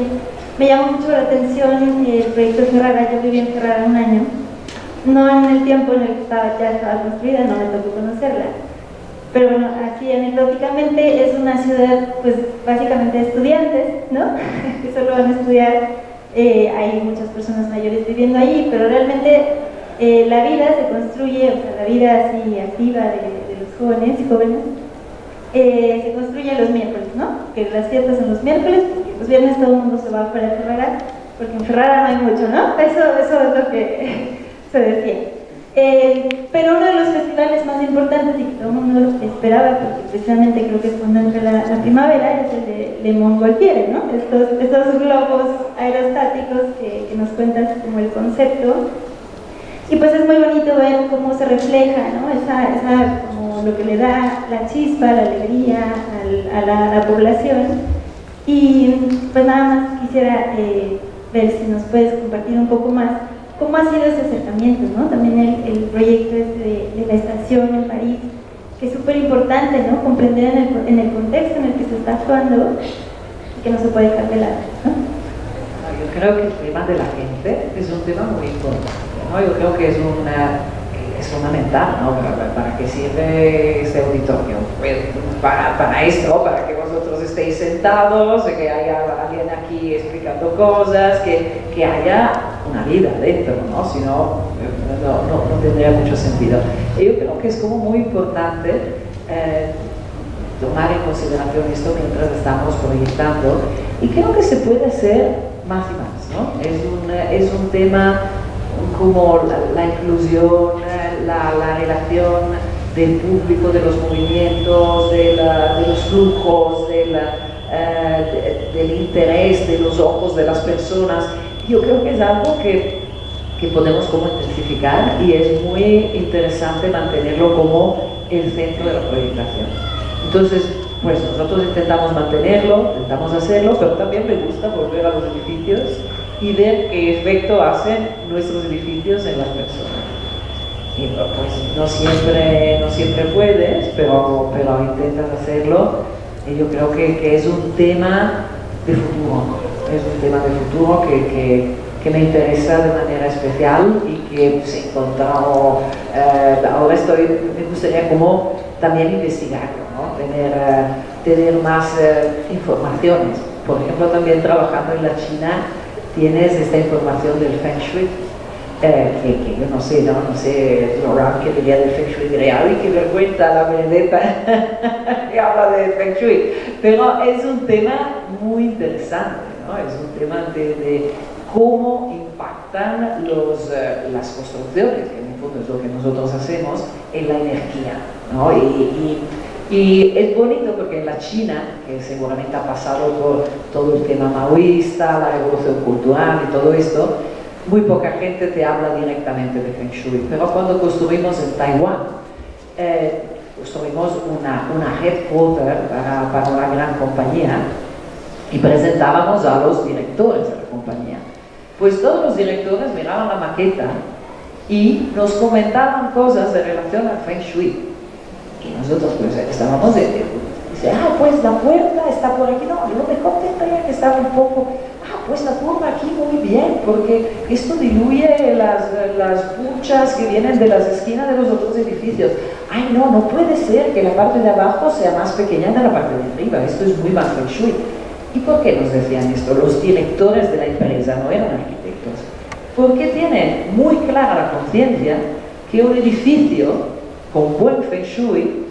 Me llamó mucho la atención el proyecto Ferrara. Yo viví en Ferrara un año, no en el tiempo en el que ya estaba construida, no me tocó conocerla, pero bueno, así anecdóticamente es una ciudad pues básicamente de estudiantes, ¿no? Que solo van a estudiar, hay muchas personas mayores viviendo allí, pero realmente la vida se construye, o sea, la vida así activa de los jóvenes y jóvenes se construye los miércoles, ¿no? Que las fiestas son los miércoles, porque los viernes todo el mundo se va fuera de Ferrara, porque en Ferrara no hay mucho, ¿no? Eso es lo que se decía. Pero uno de los festivales más importantes y que todo el mundo esperaba, porque precisamente creo que es cuando entra la primavera, es el de Le Montgolfiere, ¿no? Estos globos aerostáticos que nos cuentas como el concepto. Y pues es muy bonito ver cómo se refleja, ¿no? Esa como lo que le da la chispa, la alegría a la población. Y pues nada más quisiera ver si nos puedes compartir un poco más cómo ha sido ese acercamiento, ¿no? También el proyecto de la estación en París, que es súper importante, ¿no? Comprender en el contexto en el que se está actuando y que no se puede dejar de lado, ¿no? Yo creo que el tema de la gente es un tema muy importante, ¿no? Yo creo que es fundamental, ¿no? ¿Para qué sirve este auditorio? Pues para esto, para que vosotros estéis sentados, que haya alguien aquí explicando cosas, que haya una vida dentro, ¿no? Si no, no tendría mucho sentido. Y yo creo que es como muy importante tomar en consideración esto mientras estamos proyectando, y creo que se puede hacer más y más, ¿no? Es un tema como la inclusión, la relación del público, de los movimientos, de los flujos, del interés de los ojos de las personas. Yo creo que es algo que podemos como intensificar, y es muy interesante mantenerlo como el centro de la proyectación. Entonces, pues nosotros intentamos mantenerlo, intentamos hacerlo, pero también me gusta volver a los edificios y ver qué efecto hacen nuestros edificios en las personas. Y pues no siempre puedes, pero intentas hacerlo, y yo creo que es un tema de futuro, que me interesa de manera especial, y que se ha encontrado, ahora me gustaría como también investigarlo, ¿no? Tener más informaciones. Por ejemplo, también trabajando en la China tienes esta información del Feng Shui, que yo no sé, Laurent, que diría del Feng Shui, diría, ¡ay, qué vergüenza la Benedetta que habla de Feng Shui! Pero es un tema muy interesante, ¿no? Es un tema de cómo impactan las construcciones, que en el fondo es lo que nosotros hacemos, en la energía, ¿no? Y es bonito porque en la China, que seguramente ha pasado por todo el tema maoísta, la revolución cultural y todo esto, muy poca gente te habla directamente de Feng Shui. Pero cuando construimos en Taiwán, construimos una headquarter para una gran compañía, y presentábamos a los directores de la compañía. Pues todos los directores miraban la maqueta y nos comentaban cosas en relación al Feng Shui. Y nosotros pues estábamos dice, pues la puerta está por aquí, no, lo mejor tendría que estaba un poco, pues la forma aquí muy bien, porque esto diluye las buchas que vienen de las esquinas de los otros edificios. Ay, no, no puede ser que la parte de abajo sea más pequeña que la parte de arriba, esto es muy mal feng shui. ¿Y por qué nos decían esto? Los directores de la empresa no eran arquitectos. Porque tienen muy clara la conciencia que un edificio con buen feng shui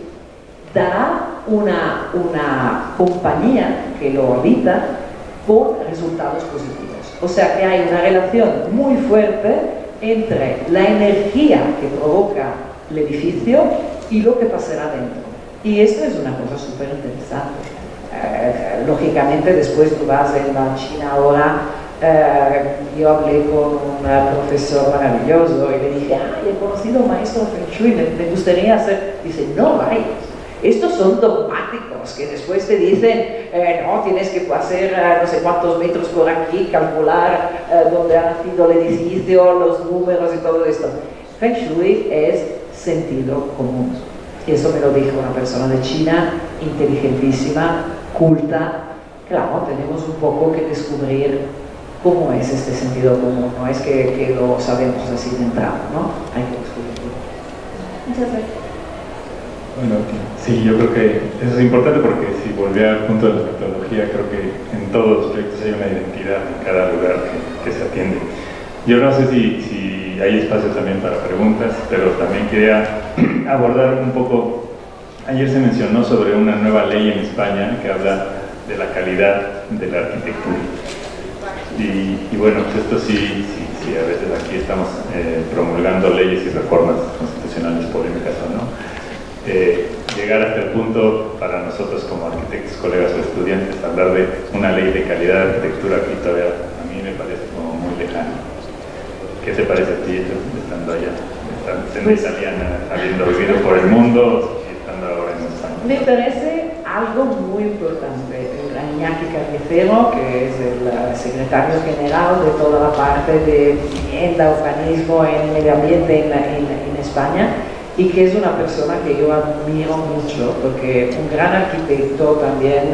dará una compañía que lo habita con resultados positivos. O sea que hay una relación muy fuerte entre la energía que provoca el edificio y lo que pasará dentro. Y esto es una cosa súper interesante. Lógicamente después tú vas en la China ahora, yo hablé con un profesor maravilloso y le dije, he conocido a un maestro Feng Shui, me gustaría hacer, dice, no vayas. Estos son dogmáticos que después te dicen, no, tienes que hacer no sé cuántos metros por aquí, calcular dónde ha nacido el edificio, los números y todo esto. Feng Shui es sentido común. Y eso me lo dijo una persona de China, inteligentísima, culta. Claro, tenemos un poco que descubrir cómo es este sentido común, no es que lo sabemos así de entrada, ¿no? Hay que descubrirlo. Muchas gracias. Bueno, sí, yo creo que eso es importante porque si volviera al punto de la metodología, creo que en todos los proyectos hay una identidad en cada lugar que se atiende. Yo no sé si hay espacio también para preguntas, pero también quería abordar un poco, ayer se mencionó sobre una nueva ley en España que habla de la calidad de la arquitectura. Y bueno, pues esto sí, a veces aquí estamos promulgando leyes y reformas constitucionales polémicas o no. Llegar hasta el punto para nosotros como arquitectos, colegas o estudiantes, hablar de una ley de calidad de arquitectura aquí todavía a mí me parece como muy lejano. ¿Qué te parece a ti estando allá, siendo italiana, habiendo vivido por el mundo y estando ahora en España? Me parece algo muy importante. Iñaki Carnicero, que es el secretario general de toda la parte de vivienda, urbanismo y medio ambiente en España, y que es una persona que yo admiro mucho, porque un gran arquitecto también,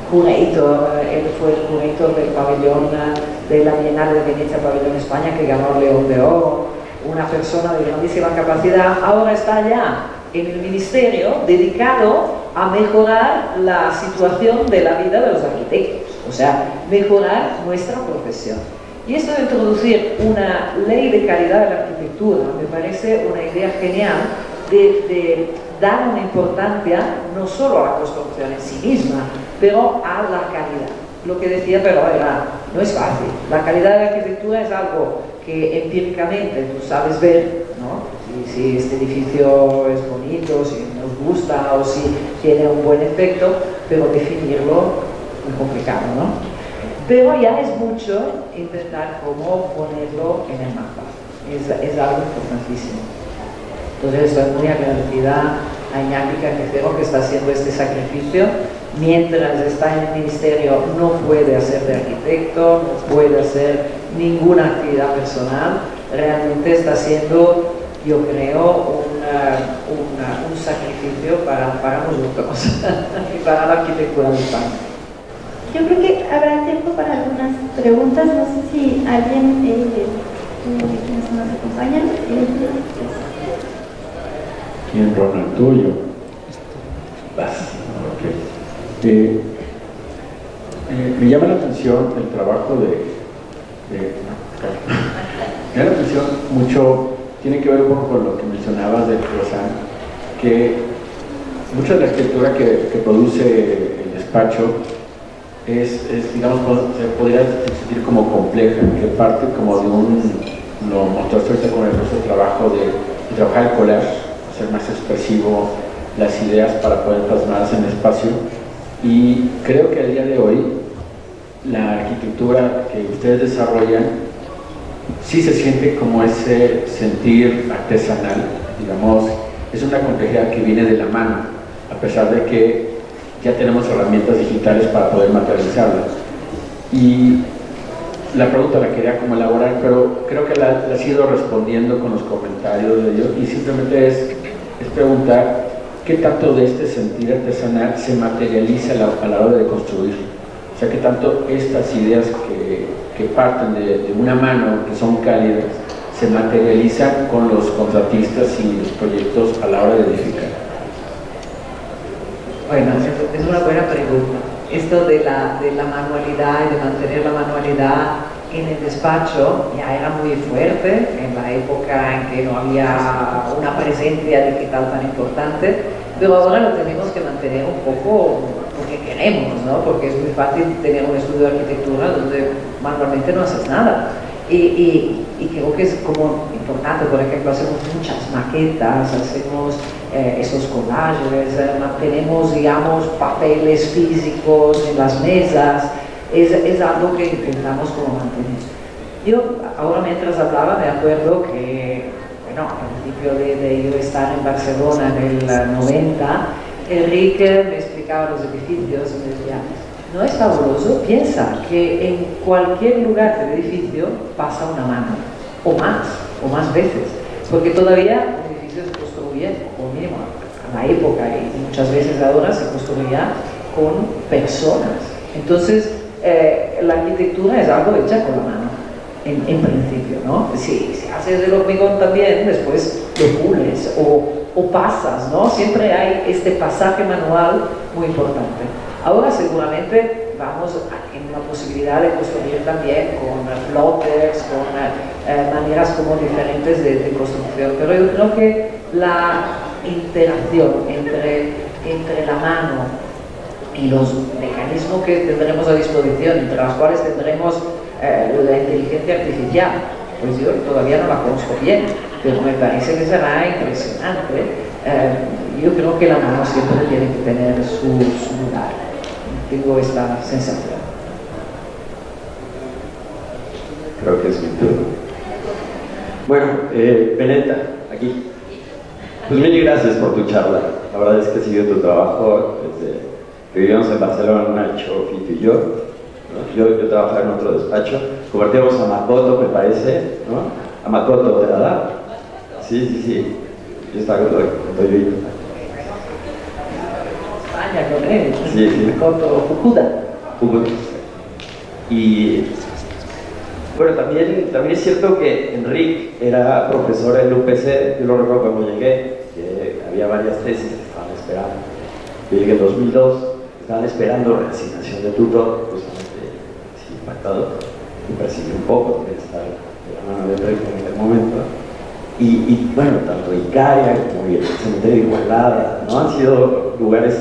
curator, él fue el curator del pabellón de la Bienal de Venecia, pabellón España, que ganó el León de Oro, una persona de grandísima capacidad, ahora está allá en el ministerio dedicado a mejorar la situación de la vida de los arquitectos, o sea, mejorar nuestra profesión. Y esto de introducir una ley de calidad de la arquitectura me parece una idea genial de dar una importancia no solo a la construcción en sí misma, pero a la calidad. Lo que decía, pero era, no es fácil. La calidad de la arquitectura es algo que empíricamente tú sabes ver, ¿no? Si este edificio es bonito, si nos gusta o si tiene un buen efecto, pero definirlo es muy complicado, ¿no? Pero ya es mucho intentar cómo ponerlo en el mapa. Es algo importantísimo. Entonces estoy muy agradecida a Iñaki Carnicero que está haciendo este sacrificio. Mientras está en el ministerio no puede hacer de arquitecto, no puede hacer ninguna actividad personal. Realmente está haciendo, yo creo, un sacrificio para nosotros y para la arquitectura de España. Yo creo que habrá tiempo para algunas preguntas. No sé si alguien quienes nos acompañan. ¿Quién, Ronald? ¿Tú o yo? Vas. Okay. Me llama la atención el trabajo me llama la atención mucho, tiene que ver un poco con lo que mencionabas de Crozan, que mucha de la arquitectura que produce el despacho es digamos, se podría sentir como compleja, que parte como de lo mostraste ahorita con el trabajo de trabajar el collage, hacer más expresivo las ideas para poder plasmarlas en el espacio. Y creo que al día de hoy la arquitectura que ustedes desarrollan sí se siente como ese sentir artesanal, digamos, es una complejidad que viene de la mano, a pesar de que ya tenemos herramientas digitales para poder materializarlas. Y la pregunta la quería como elaborar, pero creo que la has ido respondiendo con los comentarios de ellos, y simplemente es preguntar ¿qué tanto de este sentir artesanal se materializa a la hora de construir? O sea, ¿qué tanto estas ideas que parten de una mano, que son cálidas, se materializan con los contratistas y los proyectos a la hora de edificar? Bueno, es una buena pregunta. Esto de la manualidad y de mantener la manualidad en el despacho ya era muy fuerte en la época en que no había una presencia digital tan importante, pero ahora lo tenemos que mantener un poco porque queremos, ¿no? Porque es muy fácil tener un estudio de arquitectura donde manualmente no haces nada. Y creo que es como importante, por ejemplo, hacemos muchas maquetas, hacemos esos collages, mantenemos, digamos, papeles físicos en las mesas, es algo que intentamos como mantener. Yo ahora mientras hablaba me acuerdo que, bueno, al principio de yo estar en Barcelona en el 90, Enrique me explicaba los edificios y me decía, ¿no es fabuloso? Piensa que en cualquier lugar del edificio pasa una mano, o más veces, porque todavía el edificio se construye, o mínimo a la época y muchas veces ahora se construía con personas. Entonces, la arquitectura es algo hecha con la mano, en principio, ¿no? Si haces el hormigón también, después lo pules o pasas, ¿no? Siempre hay este pasaje manual muy importante. Ahora seguramente vamos en una posibilidad de construir también con plotters, con maneras como diferentes de construcción, pero yo creo que la interacción entre la mano y los mecanismos que tendremos a disposición, entre los cuales tendremos la inteligencia artificial, pues yo todavía no la conozco bien, pero me parece que será impresionante. Yo creo que la mano siempre tiene que tener su lugar. Tengo esta sensación. Creo que es mi turno. Bueno, Benedetta, aquí. Pues mil gracias por tu charla. La verdad es que he seguido tu trabajo desde que vivíamos en Barcelona, Nacho, Fito y yo. ¿No? Yo trabajaba en otro despacho. Compartíamos a Makoto, me parece, ¿no? A Makoto, ¿verdad? Sí. Yo estaba con Toyoito. España con él. Sí. Makoto Fukuda. Y bueno, también es cierto que Enrique era profesor en UPC. Yo lo recuerdo cuando llegué, que había varias tesis que estaban esperando. Yo llegué en 2002, estaban esperando reasignación de tutor, justamente sí, impactado, y percibí un poco de estar de la mano de Enrique en aquel momento. Y bueno, tanto Icaria como el cementerio de Igualada, ¿no? Han sido lugares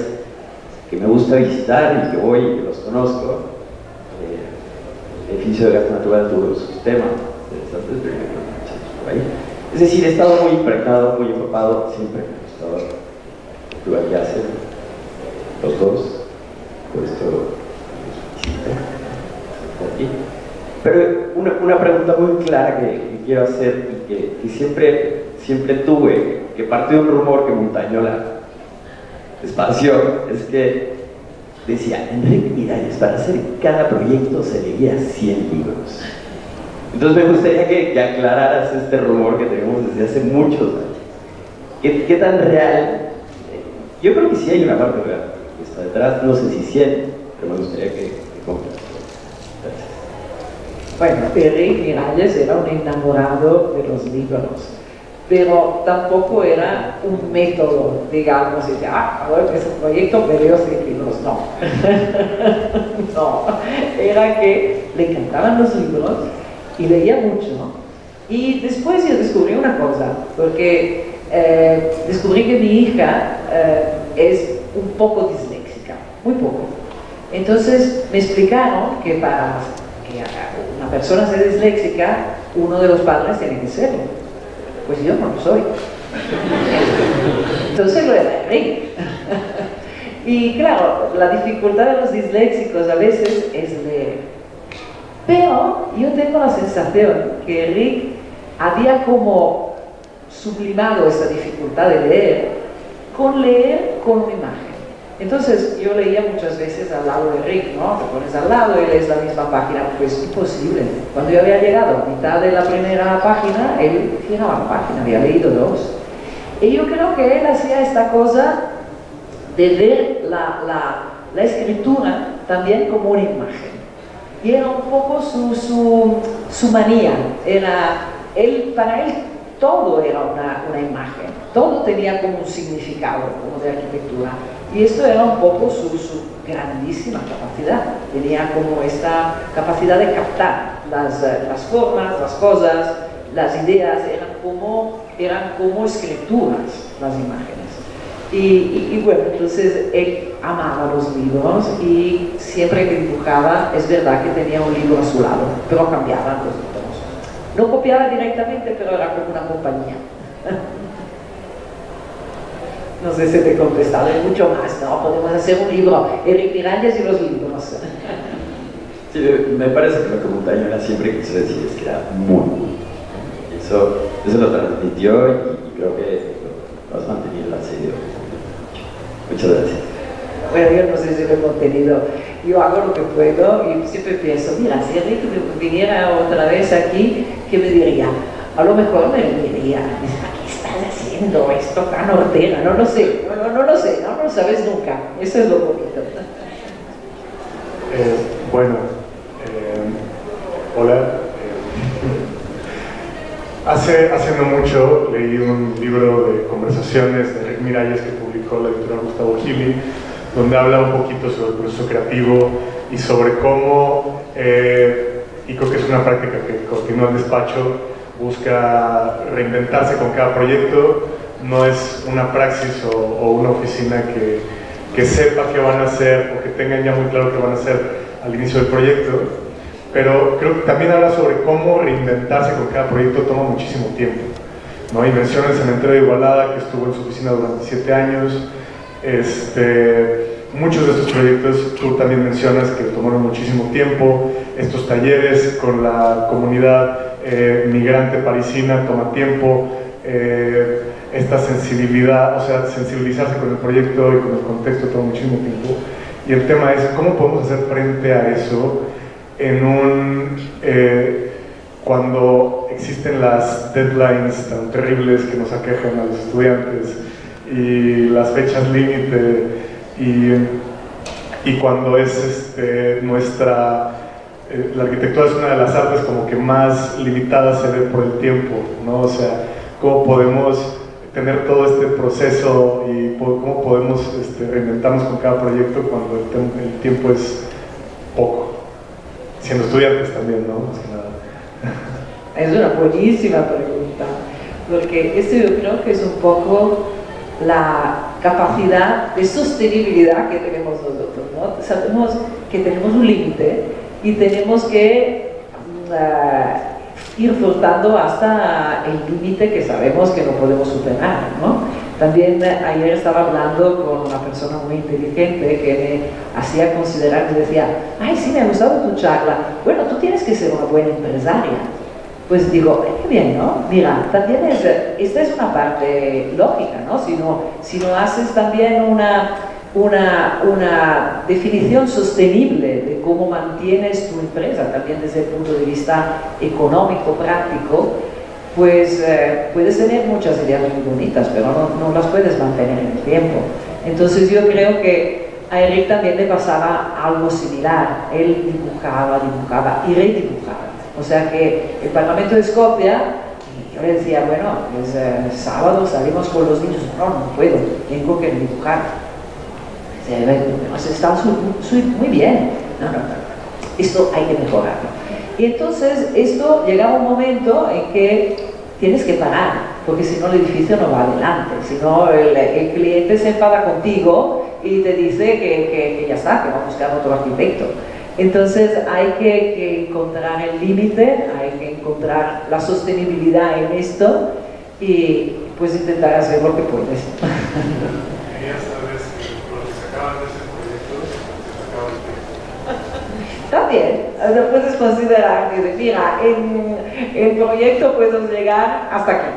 que me gusta visitar y que voy y que los conozco. El edificio de gas natural tuvo sus temas interesantes, pero por ahí. Es decir, he estado muy impregnado, muy empapado, siempre me ha gustado actuar y hacer los dos, por esto por aquí. Pero una pregunta muy clara que quiero hacer y que siempre tuve, que parte de un rumor que Montañola esparció, es que decía, Enrique Miralles, para hacer cada proyecto se leía 100 libros. Entonces me gustaría que aclararas este rumor que tenemos desde hace muchos años. ¿Qué tan real? Yo creo que sí hay una parte real que está detrás, no sé si 100, pero me gustaría que comentaras. Bueno, Enrique Miralles era un enamorado de los libros, pero tampoco era un método, digamos, y ahora ese proyecto me leo 100 libros, no. No, era que le encantaban los libros y leía mucho. Y después yo descubrí una cosa, porque descubrí que mi hija es un poco disléxica, muy poco. Entonces me explicaron que para que una persona sea disléxica, uno de los padres tiene que serlo. Pues yo no lo soy. Entonces lo era Enrique. Y claro, la dificultad de los disléxicos a veces es leer. Pero yo tengo la sensación que Enrique había como sublimado esa dificultad de leer con una imagen. Entonces yo leía muchas veces al lado de Enrique, ¿no? Te pones al lado y lees la misma página, pues imposible. Cuando yo había llegado a mitad de la primera página, él giraba la página, había leído 2. Y yo creo que él hacía esta cosa de ver la escritura también como una imagen. Y era un poco su manía. Para él todo era una imagen, todo tenía como un significado, como de arquitectura. Y esto era un poco su grandísima capacidad. Tenía como esta capacidad de captar las formas, las cosas, las ideas, eran como escrituras las imágenes. Y bueno, entonces él amaba los libros y siempre que dibujaba, es verdad que tenía un libro a su lado, pero cambiaban los libros. No copiaba directamente, pero era como una compañía. No sé si te he contestado, hay mucho más, ¿no? Podemos hacer un libro, Eric Miralles y los libros. Sí, me parece que lo que Montaño era siempre quiso decir es que era muy. Eso lo transmitió y creo que lo has mantenido así. Muchas gracias. Bueno, yo no sé si lo he mantenido. Yo hago lo que puedo y siempre pienso, mira, si Enrique viniera otra vez aquí, ¿qué me diría? A lo mejor me diría, ¿qué estás haciendo esto tan hortera? No lo sé, no lo sé, no lo sabes nunca. Eso es lo bonito. Hola. Hace no mucho leí un libro de conversaciones de Rick Miralles que publicó la editorial Gustavo Gili, donde habla un poquito sobre el proceso creativo y sobre cómo, y creo que es una práctica que continúa el despacho, busca reinventarse con cada proyecto. No es una praxis o una oficina que sepa qué van a hacer o que tengan ya muy claro qué van a hacer al inicio del proyecto, pero creo que también habla sobre cómo reinventarse con cada proyecto toma muchísimo tiempo, ¿no? Y menciona el cementerio de Igualada, que estuvo en su oficina durante 7 años. Muchos de estos proyectos tú también mencionas que tomaron muchísimo tiempo. Estos talleres con la comunidad migrante parisina toma tiempo. Esta sensibilidad, o sea, sensibilizarse con el proyecto y con el contexto toma muchísimo tiempo. Y el tema es cómo podemos hacer frente a eso cuando existen las deadlines tan terribles que nos aquejan a los estudiantes y las fechas límite y cuando es la arquitectura es una de las artes como que más limitada se ve por el tiempo, ¿no? O sea, cómo podemos tener todo este proceso y cómo podemos reinventarnos con cada proyecto cuando el tiempo es poco, siendo estudiantes también, ¿no? Más que nada. Es una buenísima pregunta, porque esto yo creo que es un poco la capacidad de sostenibilidad que tenemos nosotros, ¿no? Sabemos que tenemos un límite y tenemos que ir flotando hasta el límite que sabemos que no podemos superar, ¿no? También ayer estaba hablando con una persona muy inteligente que me hacía considerar, me decía, ay, sí, me ha gustado tu charla, bueno, tú tienes que ser una buena empresaria. Pues digo, qué bien, ¿no? Mira, también esta es una parte lógica, ¿no? Si no haces también una definición sostenible de cómo mantienes tu empresa, también desde el punto de vista económico, práctico, pues puedes tener muchas ideas muy bonitas, pero no las puedes mantener en el tiempo. Entonces yo creo que a Eric también le pasaba algo similar. Él dibujaba y redibujaba. O sea que el Parlamento de Skopje, yo le decía, bueno, pues sábado salimos con los niños. No puedo, tengo que dibujar. Has estado muy bien. No, esto hay que mejorarlo. Y entonces esto llegaba un momento en que tienes que parar, porque si no el edificio no va adelante, si no el cliente se enfada contigo y te dice que ya está, que va a buscar otro arquitecto. Entonces hay que encontrar el límite, hay que encontrar la sostenibilidad en esto y pues intentar hacer lo que puedes. También, lo puedes considerar, mira, en el proyecto puedes llegar hasta aquí,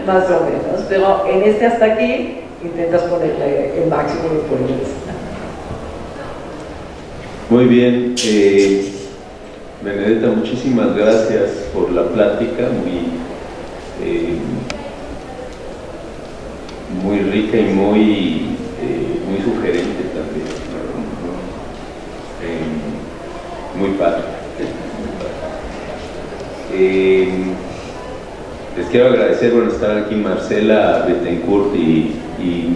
más o menos, pero en este hasta aquí intentas ponerle el máximo que puedes. Muy bien, Benedetta, muchísimas gracias por la plática, muy muy rica y muy sugerente también, ¿no? Muy padre. Les quiero agradecer, bueno, estar aquí Marcela Bettencourt y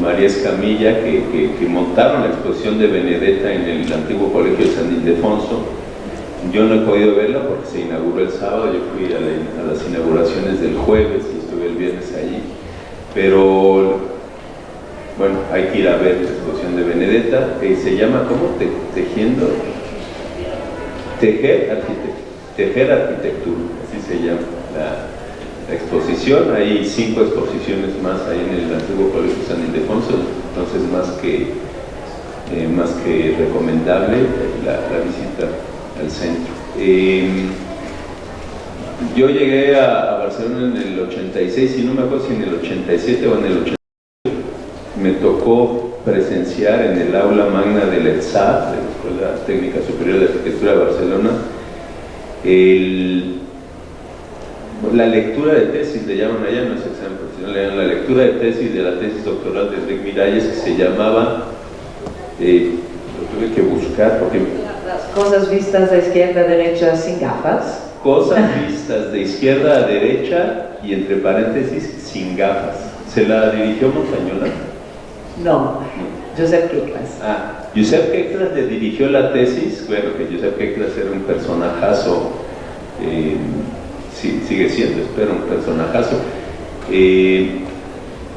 María Escamilla, que montaron la exposición de Benedetta en el antiguo colegio de San Ildefonso. Yo no he podido verla porque se inauguró el sábado, yo fui a las inauguraciones del jueves y estuve el viernes allí, pero bueno, hay que ir a ver la exposición de Benedetta, que se llama, ¿cómo? Tejiendo, Tejer Arquitectura, así se llama la exposición. Hay 5 exposiciones más ahí en el antiguo colegio de San Ildefonso, entonces más que recomendable la visita al centro. Yo llegué a Barcelona en el 86, y no me acuerdo si en el 87 o en el 88, me tocó presenciar en el aula magna del ETSA, de la Escuela Técnica Superior de Arquitectura de Barcelona, la lectura de tesis, le llaman allá, no es examen profesional, le llaman la lectura de tesis de la tesis doctoral de Enric Miralles, que se llamaba, lo tuve que buscar porque... Las cosas vistas de izquierda a derecha sin gafas. Cosas vistas de izquierda a derecha y entre paréntesis sin gafas. ¿Se la dirigió Montañola? No, Josep Queclas. Josep Queclas le dirigió la tesis. Bueno, que Josep Queclas era un personajazo, sigue siendo, espero, un personajazo.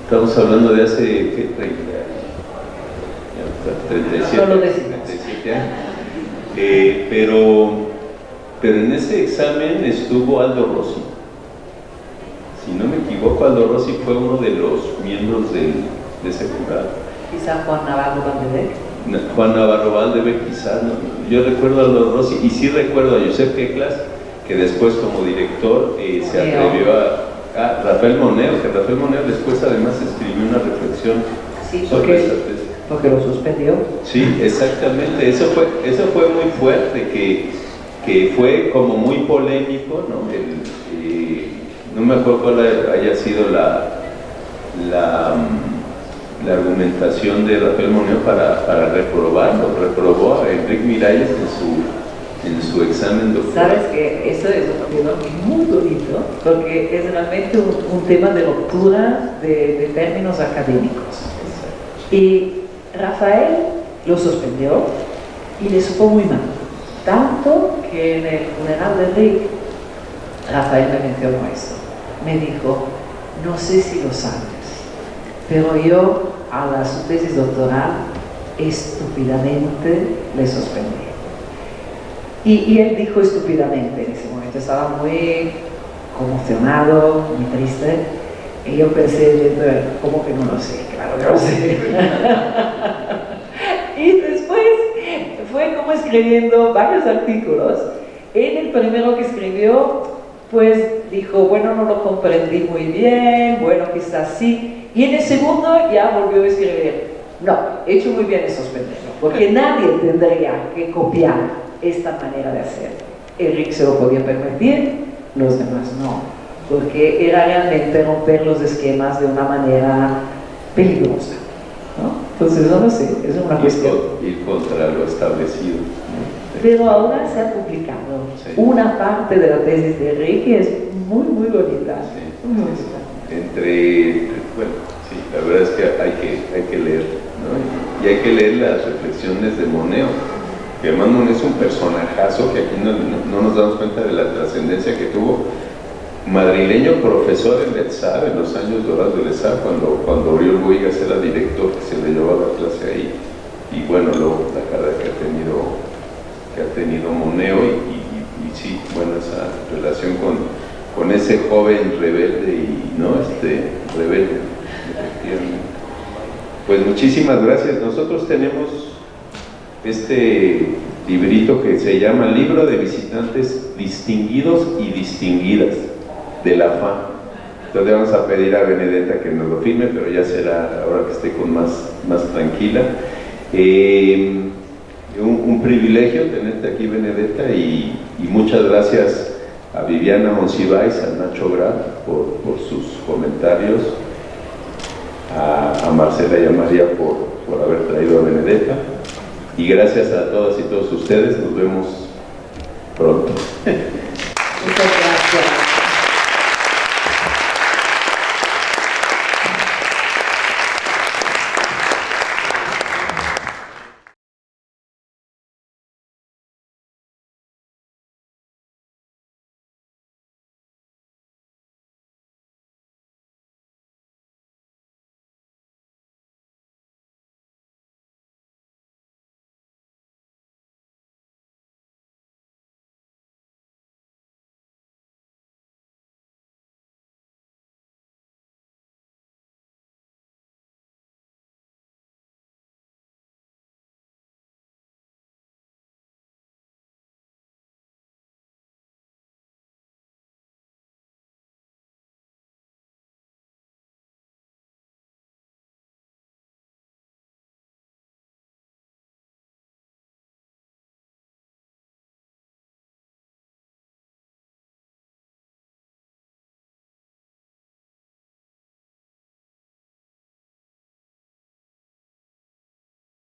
Estamos hablando de hace, ¿qué? 37 años. Pero en ese examen estuvo Aldo Rossi. Si no me equivoco, Aldo Rossi fue uno de los miembros de ese jurado. Quizá Juan Navarro Valdebé. Juan Navarro Valdebé, quizás. ¿No? Yo recuerdo a Aldo Rossi y sí recuerdo a Josep Queclas, que después como director se atrevió a Rafael Moneo, que Rafael Moneo después además escribió una reflexión sobre esa tesis. Porque lo suspendió. Sí, exactamente. Eso fue muy fuerte, que fue como muy polémico, ¿no? No me acuerdo cuál haya sido la argumentación de Rafael Moneo para reprobarlo. Reprobó a Enric Miralles en su examen doctoral. Sabes que eso es un tema muy bonito, porque es realmente un tema de ruptura de términos académicos. Y Rafael lo suspendió y le supo muy mal, tanto que en el funeral de Enric, Rafael me mencionó esto, me dijo, no sé si lo sabes, pero yo a su tesis doctoral estúpidamente le suspendí. Y él dijo estúpidamente en ese momento, estaba muy conmocionado, muy triste. Y yo pensé, ¿cómo que no lo sé? Claro que lo sé. Y después fue como escribiendo varios artículos. En el primero que escribió, pues dijo, bueno, no lo comprendí muy bien, bueno, quizás sí. Y en el segundo ya volvió a escribir, no, he hecho muy bien en suspenderlo, porque nadie tendría que copiar esta manera de hacer. Enric se lo podía permitir, los demás no. Porque era realmente romper los esquemas de una manera peligrosa, ¿no? Entonces, no lo sé, es una cuestión. Ir contra lo establecido, ¿no? Pero ahora se ha publicado una parte de la tesis de Enric que es muy, muy bonita. Sí. Muy bonita. Bueno, sí, la verdad es que hay que leer, ¿no? Y hay que leer las reflexiones de Moneo. Que además Moneo es un personajazo que aquí no nos damos cuenta de la trascendencia que tuvo. Madrileño, profesor en el ETSAR, en los años dorados del ETSAR, cuando Oriol Bohigas era director, que se le llevaba la clase ahí, y bueno, luego la carrera que ha tenido Moneo, y sí, bueno, esa relación con ese joven rebelde, rebelde, efectivamente. Pues muchísimas gracias. Nosotros tenemos este librito que se llama Libro de Visitantes Distinguidos y Distinguidas de la FAM. Entonces vamos a pedir a Benedetta que nos lo firme, pero ya será ahora que esté con más tranquila. Un privilegio tenerte aquí, Benedetta, y muchas gracias a Viviana Monsiváis, a Nacho Graf por sus comentarios, a Marcela y a María por haber traído a Benedetta. Y gracias a todas y todos ustedes, nos vemos pronto. Muchas gracias.